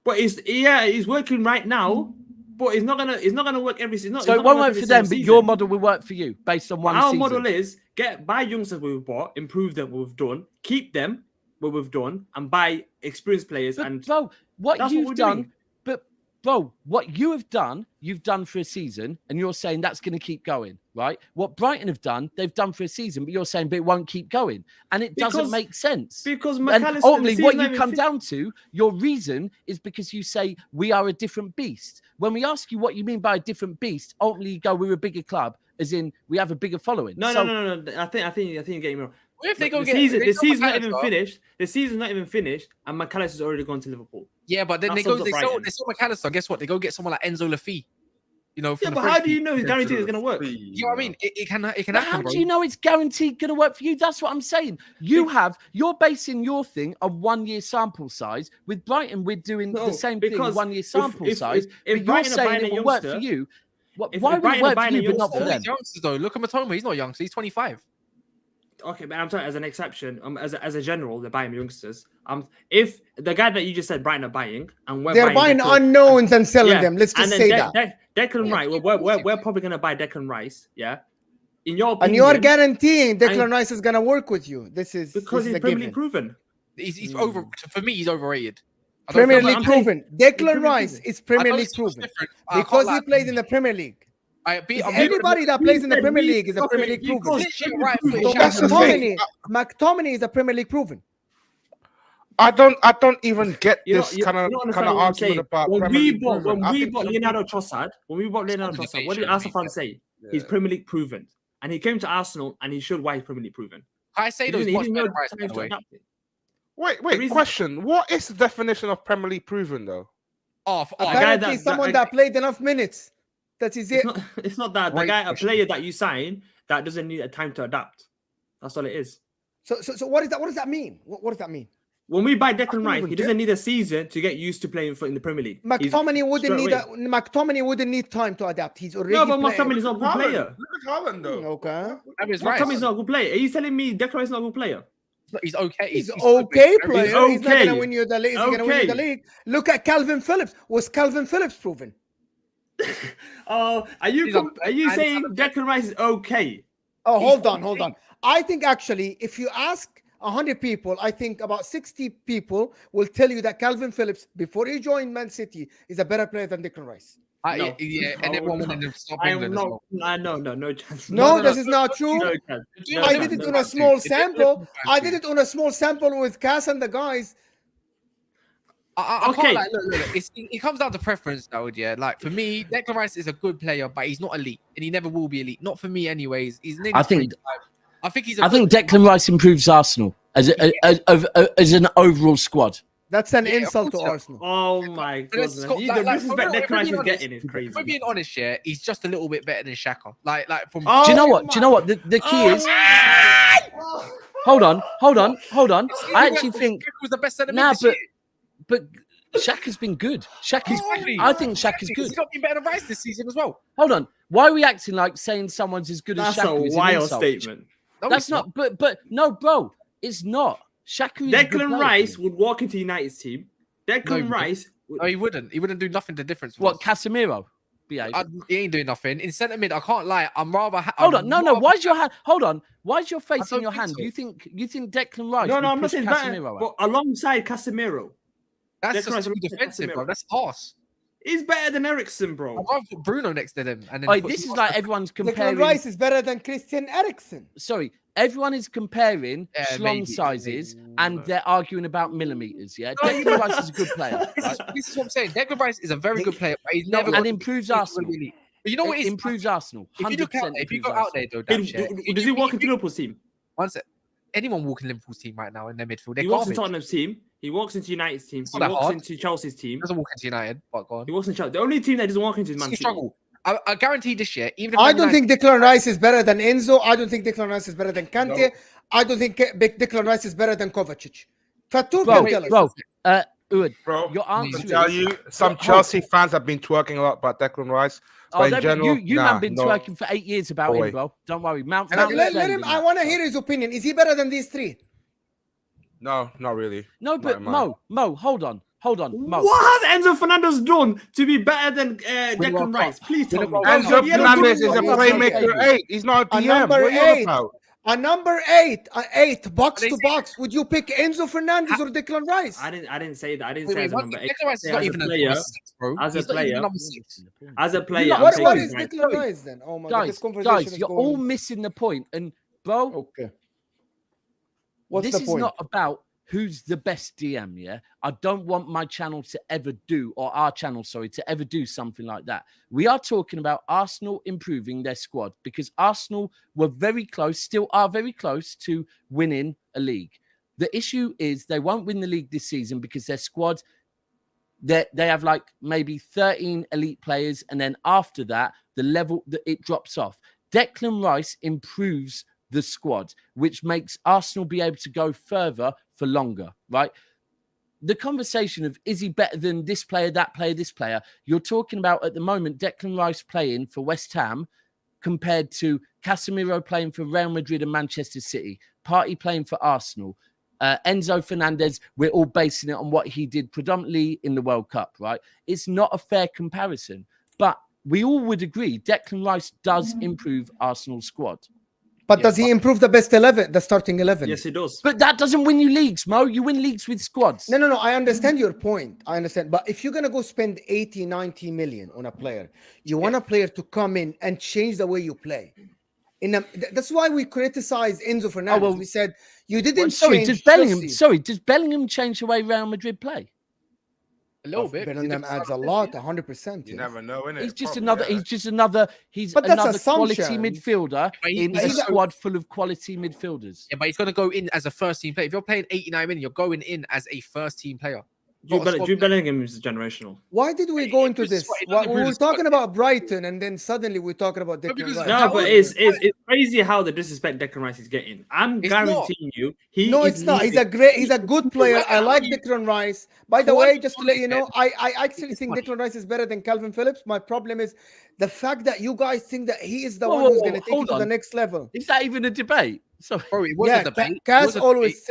But it's working right now. But it's not gonna work every season. So it won't work for them, but your model will work for you based on one Our season. model is buy youngsters we've bought, improve them we've done, keep them where we've done, and buy experienced players. But And bro, what that's you've what we're done, doing. but bro, what you've done for a season, and you're saying that's going to keep going, right? What Brighton have done, they've done for a season, but you're saying but it won't keep going, and it doesn't Because- make sense. because And McAllister, ultimately, the what season you ain't come even down to, your reason is because you say we are a different beast. When we ask you what you mean by a different beast, ultimately you go, we're a bigger club, as in we have a bigger following. No. I think you're getting me wrong. What if they go the get season? they The go season's not even McAllister? finished. The season's not even finished, and McAllister's already gone to Liverpool. Yeah, but then That they sums up sell Brighton. McAllister. Guess what? They go get someone like Enzo Lafite. You know, Yeah, from but the how French do you league. know it's guaranteed it's going to work? You know what I mean? It can But happen, how bro. do you know it's guaranteed going to work for you? That's what I'm saying. You're basing your thing on 1 year sample size. With Brighton, we're doing No, the same thing, because 1 year if- sample if- size. if but you're Brighton are saying buying it a will work for youngster- you. if Why would it Brighton are work for buying a you, but not for All them? these youngsters though. Look at Matoma. He's not young, so he's 25. Okay, but I'm talking as an exception. As a general, they're buying youngsters. If the guy that you just said Brighton are buying, and we're They're buying Declan- unknowns and selling Yeah, them. Let's and just then say that. Declan Rice. We're probably gonna buy Declan Rice. Yeah, in your opinion, and you are guaranteeing Declan Rice is gonna work with you. This is because he's Premier League proven. He's over. For me, he's overrated. Premier League proven. Declan Rice is Premier League proven because he played in the Premier League. Everybody that plays in the Premier League is a Premier League proven. McTominay is a Premier League proven. I don't even get this kind of argument about when we bought Leonardo Trossard. What did Arsenal fans say? Yeah. He's Premier League proven, and he came to Arsenal, and he showed why he's Premier League proven. I say those much better Rice, by the way. Wait. Question: what is the definition of Premier League proven, though? Apparently, someone that played enough minutes. That is it. It's not that a player that you sign that doesn't need a time to adapt. That's all it is. So what is that? What does that mean? What does that mean? When we buy Declan Rice, he doesn't need a season to get used to playing in the Premier League. McTominay wouldn't need time to adapt. He's already. No, but McTominay is not a good player. Look at Haaland, though. Okay. McTominay is not a good player. Are you telling me Declan Rice is not a good player? He's okay. He's okay player. He's okay. He's not gonna win you the league. He's gonna win you the league. Look at Calvin Phillips. Was Calvin Phillips proven? Oh, are you saying Declan Rice is okay? Oh, hold on. I think actually, if you ask 100 people, I think about 60 people will tell you that Calvin Phillips, before he joined Man City, is a better player than Declan Rice. And everyone wanted to stop England as well. No chance. No, this is not true. I did it on a small sample. I did it on a small sample with Cass and the guys. Okay. Look. It comes down to preference, though. Yeah, like for me, Declan Rice is a good player, but he's not elite, and he never will be elite. Not for me, anyways. I think Declan Rice improves Arsenal as an overall squad. That's an insult to Arsenal. Oh my goodness! The disrespect Declan Rice is getting is crazy. If we're being honest, yeah, he's just a little bit better than Xhaka. Like from. Do you know what? The key is. Hold on. I actually think was the best centre mid this year. But Xhaka's been good. I think Xhaka's good. He's not been better than Rice this season as well. Hold on. Why are we acting like saying someone's as good as Xhaka? That's a wild statement. That's not. But no, bro, it's not. Xhaka is Declan Rice would walk into United's team. Rice. No, he wouldn't. He wouldn't do nothing to difference. What, Casemiro? He ain't doing nothing. In centre mid, I can't lie. I'm rather. Hold on. No. Why's your hand? Hold on. Why's your face in your hand? So. You think Declan Rice? No, I'm not saying Casemiro. But alongside Casemiro. That's just too defensive, bro. That's arse. He's better than Eriksen, bro. I'd rather put Bruno next to him. And then this is like everyone's comparing. Declan Rice is better than Christian Eriksen. Sorry, everyone is comparing schlong sizes and they're arguing about millimeters. Yeah, Declan Rice is a good player. Right? This is what I'm saying. Declan Rice is a very good player, but he's never and improves Arsenal. But you know what? It improves Arsenal. 100%. If you go out there, though, does he walk into Liverpool's team? One sec. Anyone walking Liverpool's team right now in their midfield? He walks into Tottenham's team. He walks into United's team. He walks into Chelsea's team. He doesn't walk into United, but go on. He walks into Chelsea. The only team that doesn't walk into is Man City. Struggle. I guarantee this year. Even I don't think Declan Rice is better than Enzo. I don't think Declan Rice is better than Kante. No. I don't think Declan Rice is better than Kovacic. Bro, your answer I tell you, some Chelsea fans have been twerking a lot about Declan Rice. But in general, you man been twerking for 8 years about him, bro. Don't worry. Let him. I want to hear his opinion. Is he better than these three? No, not really. No, but Mo, hold on, Mo. What has Enzo Fernandez done to be better than Declan Rice? Please tell me. Enzo Fernandez is a playmaker 8. He's not a DM. Number 8. A number 8, box to box. Would you pick Enzo Fernandez or Declan Rice? I didn't say that. I didn't say as a number 8. Declan Rice is not even a player, bro. As a player, what is Declan Rice then? Oh my God, this conversation guys, you're all missing the point. And bro, okay. What's the point? This is not about who's the best DM, yeah? I don't want my channel to ever do, or our channel, sorry, to ever do something like that. We are talking about Arsenal improving their squad because Arsenal were very close, still are very close to winning a league. The issue is they won't win the league this season because their squad, they have like maybe 13 elite players, and then after that, the level, it drops off. Declan Rice improves the squad, which makes Arsenal be able to go further for longer, right? The conversation of is he better than this player, that player, this player, you're talking about at the moment Declan Rice playing for West Ham compared to Casemiro playing for Real Madrid and Manchester City, Partey playing for Arsenal, Enzo Fernandez, we're all basing it on what he did predominantly in the World Cup, right? It's not a fair comparison, but we all would agree Declan Rice does improve Arsenal's squad. But does he improve the best 11, the starting 11? Yes, he does. But that doesn't win you leagues, Mo. You win leagues with squads. No. I understand your point. I understand. But if you're going to go spend 80, 90 million on a player, you want a player to come in and change the way you play. That's why we criticized Enzo Fernandez. We said you didn't change. Does Bellingham change the way Real Madrid play? A little bit. Bellingham adds a lot, 100%. You never know, innit? He's just another But that's another quality assumption. midfielder in a squad full of quality midfielders. Yeah, but he's going to go in as a first team player. If you're playing 89 minutes, you're going in as a first team player. Jude Bellingham is generational. Why did we go into this? We were talking about Brighton, and then suddenly we're talking about Declan Rice. No, but it's crazy how the disrespect Declan Rice is getting. I'm guaranteeing you, it's not. He's a good player. I like Declan Rice. By the way, just to let you know, I actually think Declan Rice is better than Calvin Phillips. My problem is the fact that you guys think that he is the one who's going to take it to the next level. Is that even a debate? So, it was a debate. Kaz always.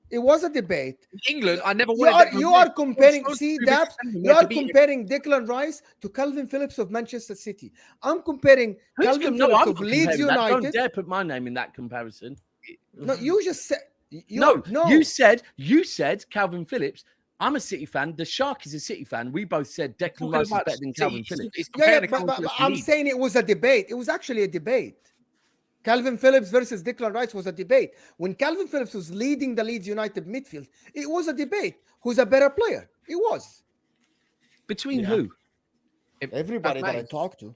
It was a debate. In England, I never You are comparing. See, Daps, you are comparing Declan Rice to Calvin Phillips of Manchester City. I'm comparing Calvin Phillips of Leeds United. Don't dare put my name in that comparison. No, you just said. You said Calvin Phillips. I'm a City fan. The Shark is a City fan. We both said Declan Rice is better than Calvin Phillips. But I'm saying it was a debate. It was actually a debate. Calvin Phillips versus Declan Rice was a debate. When Calvin Phillips was leading the Leeds United midfield, it was a debate. Who's a better player? It was. Between who? Everybody that I talked to.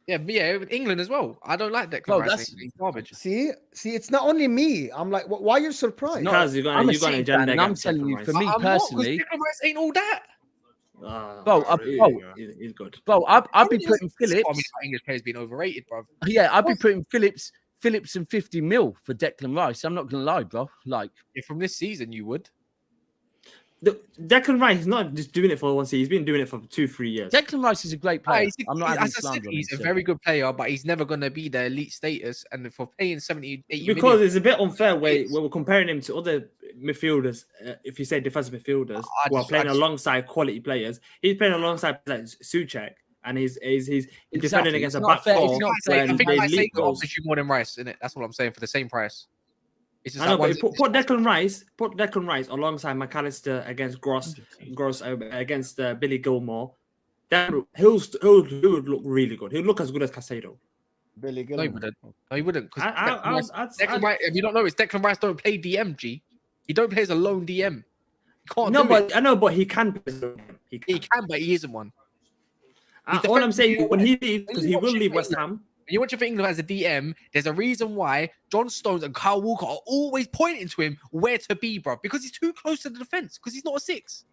Yeah, England as well. I don't like Declan Rice. That's garbage. See, it's not only me. I'm like, why are you surprised? No, I'm a City fan, and I'm telling you, for me personally, Declan Rice ain't all that. He's good. I'd be putting Phillips. English players being overrated, bro. Yeah, I'd be putting Phillips and 50 mil for Declan Rice. I'm not gonna lie, bro. Like, from this season, you would. Declan Rice is not just doing it for 1 season. He's been doing it for 2-3 years. Declan Rice is a great player. I'm not having slander on him. He's a very good player, but he's never going to be the elite status. And for paying 70, 80 because million, it's a bit unfair where we're comparing him to other midfielders. If you say defensive midfielders who are playing alongside quality players, he's playing alongside like Souček, and he's defending against a back four. I think I say offers you more than Rice, isn't it? That's what I'm saying for the same price. I know, but put Declan Rice alongside McAllister against Gross against Billy Gilmore. Then he'll look really good. He'll look as good as Caicedo. Billy Gilmore. No, he wouldn't. Declan Rice, if you don't know, it's Declan Rice don't play DM. He don't play as a lone DM. I know, but he can. He can, but he isn't one. All I'm saying, when he leaves, because he will leave West Ham. When you watch for England as a DM, there's a reason why John Stones and Kyle Walker are always pointing to him where to be, bro. Because he's too close to the defense. Because he's not a 6.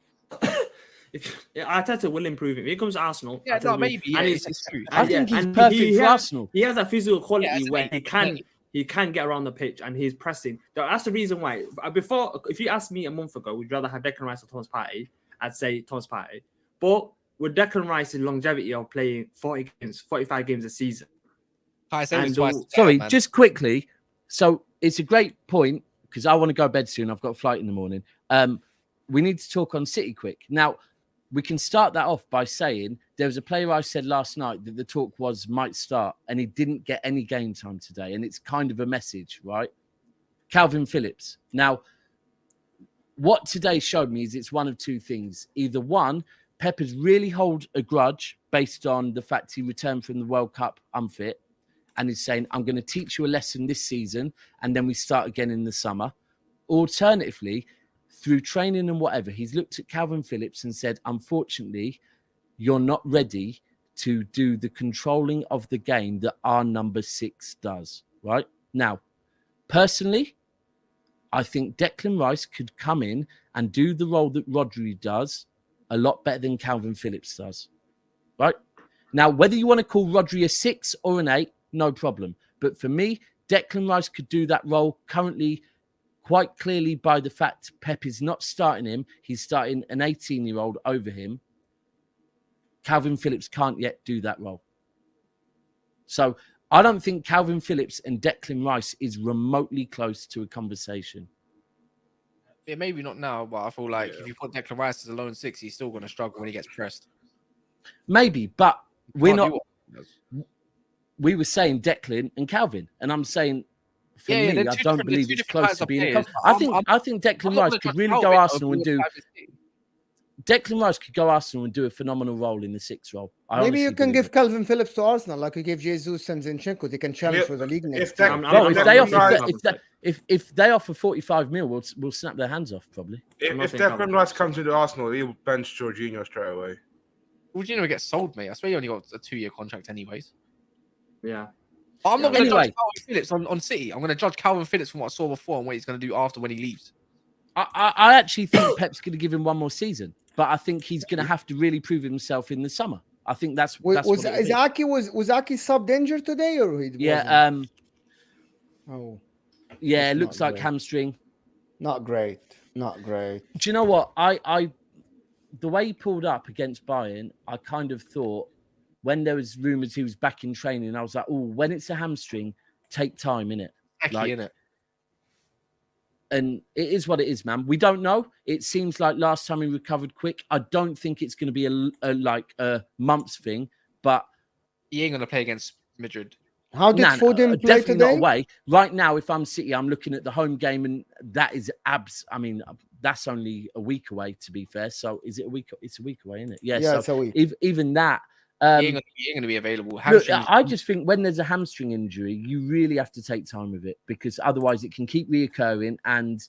Arteta will improve him. Here comes Arsenal. Yeah, no, maybe. Yeah, it's true. I think he's perfect for Arsenal. He has that physical quality where he can get around the pitch and he's pressing. That's the reason why. Before, if you asked me a month ago, would you rather have Declan Rice or Thomas Partey? I'd say Thomas Partey. But with Declan Rice's longevity of playing 40 games, 45 games a season. Just quickly. So it's a great point because I want to go to bed soon. I've got a flight in the morning. We need to talk on City quick. Now, we can start that off by saying there was a player I said last night that the talk was might start and he didn't get any game time today. And it's kind of a message, right? Calvin Phillips. Now, what today showed me is it's one of two things. Either one, Pep has really hold a grudge based on the fact he returned from the World Cup unfit. And he's saying, I'm going to teach you a lesson this season, and then we start again in the summer. Alternatively, through training and whatever, he's looked at Calvin Phillips and said, unfortunately, you're not ready to do the controlling of the game that our number 6 does, right? Now, personally, I think Declan Rice could come in and do the role that Rodri does a lot better than Calvin Phillips does, right? Now, whether you want to call Rodri a 6 or an 8, no problem. But for me, Declan Rice could do that role currently quite clearly by the fact Pep is not starting him. He's starting an 18-year-old over him. Calvin Phillips can't yet do that role. So I don't think Calvin Phillips and Declan Rice is remotely close to a conversation. Yeah, maybe not now, but I feel like if you put Declan Rice as a lone 6, he's still going to struggle when he gets pressed. Maybe, but we're not... we were saying Declan and Calvin, and I'm saying for me, I don't believe it's close to being. I think Declan Rice could really go Arsenal and do. Declan Rice could go Arsenal and do a phenomenal role in the 6th role. Maybe you can give Calvin Phillips to Arsenal, like you gave Jesus and Zinchenko. They can challenge for the league next year. If they offer 45 mil, we'll snap their hands off probably. If Declan Rice comes into Arsenal, he'll bench Jorginho straight away. Jorginho gets sold, mate. I swear he only got a 2-year contract anyways. Yeah. I'm not going to judge Calvin Phillips on City. I'm going to judge Calvin Phillips from what I saw before and what he's going to do after when he leaves. I actually think Pep's going to give him one more season, but I think he's going to have to really prove himself in the summer. I think that's was Aki subbed injured today or he wasn't? Yeah. It looks like hamstring. Not great. Do you know what? I the way he pulled up against Bayern, I kind of thought when there was rumours he was back in training, I was like, oh, when it's a hamstring, take time in it. And it is what it is, man. We don't know. It seems like last time he recovered quick. I don't think it's going to be a month's thing, but he ain't going to play against Madrid. How did Foden play definitely today? Not away. Right now, if I'm City, I'm looking at the home game, and that is I mean, that's only a week away, to be fair. So is it a week? It's a week away, isn't it? Yeah, so it's a week. Even that. He ain't going to be available. Look, I just think when there's a hamstring injury, you really have to take time with it because otherwise it can keep reoccurring and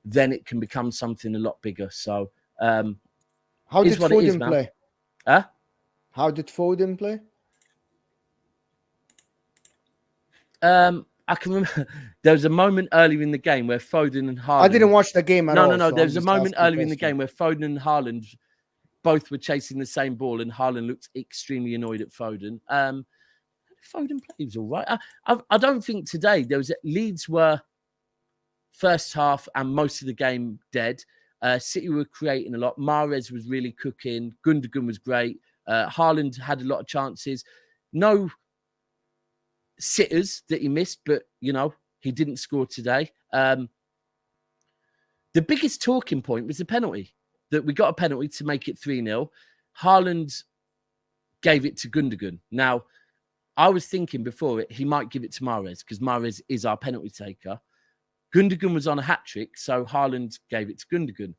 then it can become something a lot bigger. So, how did Foden play? Huh? How did Foden play? I can remember there was a moment earlier in the game where Foden and Haaland. I didn't watch the game at all. No. There was a moment earlier in the game where Foden and Haaland both were chasing the same ball, and Haaland looked extremely annoyed at Foden. Foden plays all right. I don't think today Leeds were first half and most of the game dead. City were creating a lot. Mahrez was really cooking. Gundogan was great. Haaland had a lot of chances. No sitters that he missed, but he didn't score today. The biggest talking point was the penalty. That we got a penalty to make it 3-0. Haaland gave it to Gundogan. Now, I was thinking before he might give it to Mahrez because Mahrez is our penalty taker. Gundogan was on a hat-trick, so Haaland gave it to Gundogan.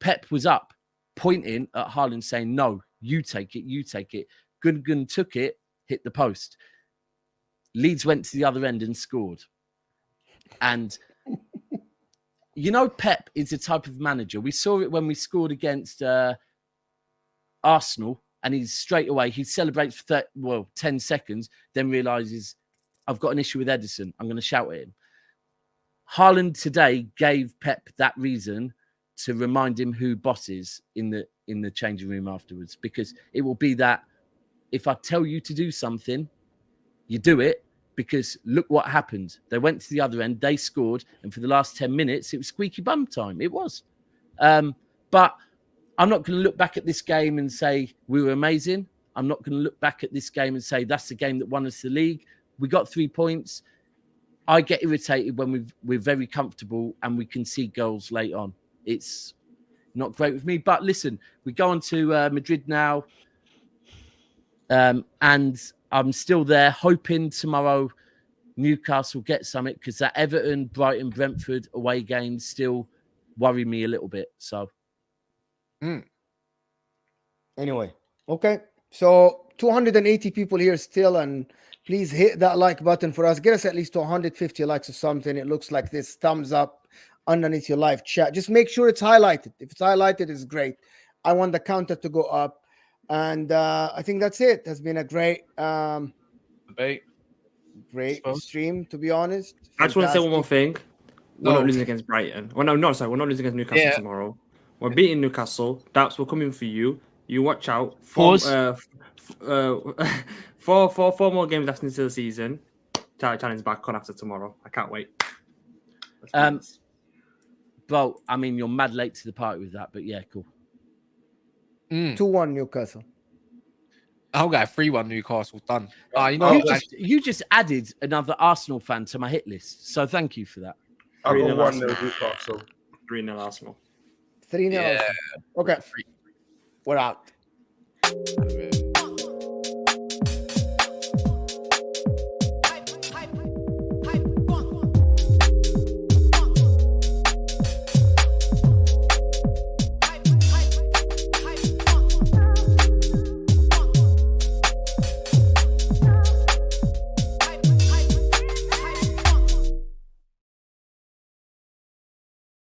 Pep was up, pointing at Haaland, saying, no, you take it. Gundogan took it, hit the post. Leeds went to the other end and scored. And... Pep is the type of manager. We saw it when we scored against Arsenal, and he celebrates for 10 seconds, then realizes, I've got an issue with Edison. I'm going to shout at him. Haaland today gave Pep that reason to remind him who boss is in the changing room afterwards, because it will be that if I tell you to do something, you do it. Because look what happened. They went to the other end, they scored, and for the last 10 minutes, it was squeaky bum time. It was. But I'm not going to look back at this game and say we were amazing. I'm not going to look back at this game and say that's the game that won us the league. We got 3 points. I get irritated when we're very comfortable and we can see goals late on. It's not great with me. But listen, we go on to Madrid now. And I'm still there, hoping tomorrow Newcastle get something because that Everton, Brighton, Brentford away games still worry me a little bit. So, Anyway, okay. So 280 people here still, and please hit that like button for us. Get us at least to 150 likes or something. It looks like this. Thumbs up underneath your live chat. Just make sure it's highlighted. If it's highlighted, it's great. I want the counter to go up. And I think that's it. It has been a great stream, to be honest. I just want to say one more thing. We're not losing against Brighton. We're not losing against Newcastle tomorrow. We're beating Newcastle. Daps, we're coming for you. You watch out. 4 more games left into the season. Challenge back on after tomorrow. I can't wait. Bro, I mean, you're mad late to the party with that, but yeah, cool. 2-1 Newcastle. I'll go 3-1 Newcastle. Done. You just added another Arsenal fan to my hit list, so thank you for that. I'll go 1-0 Newcastle. 3-0 Arsenal. 3-0. Okay. We're out.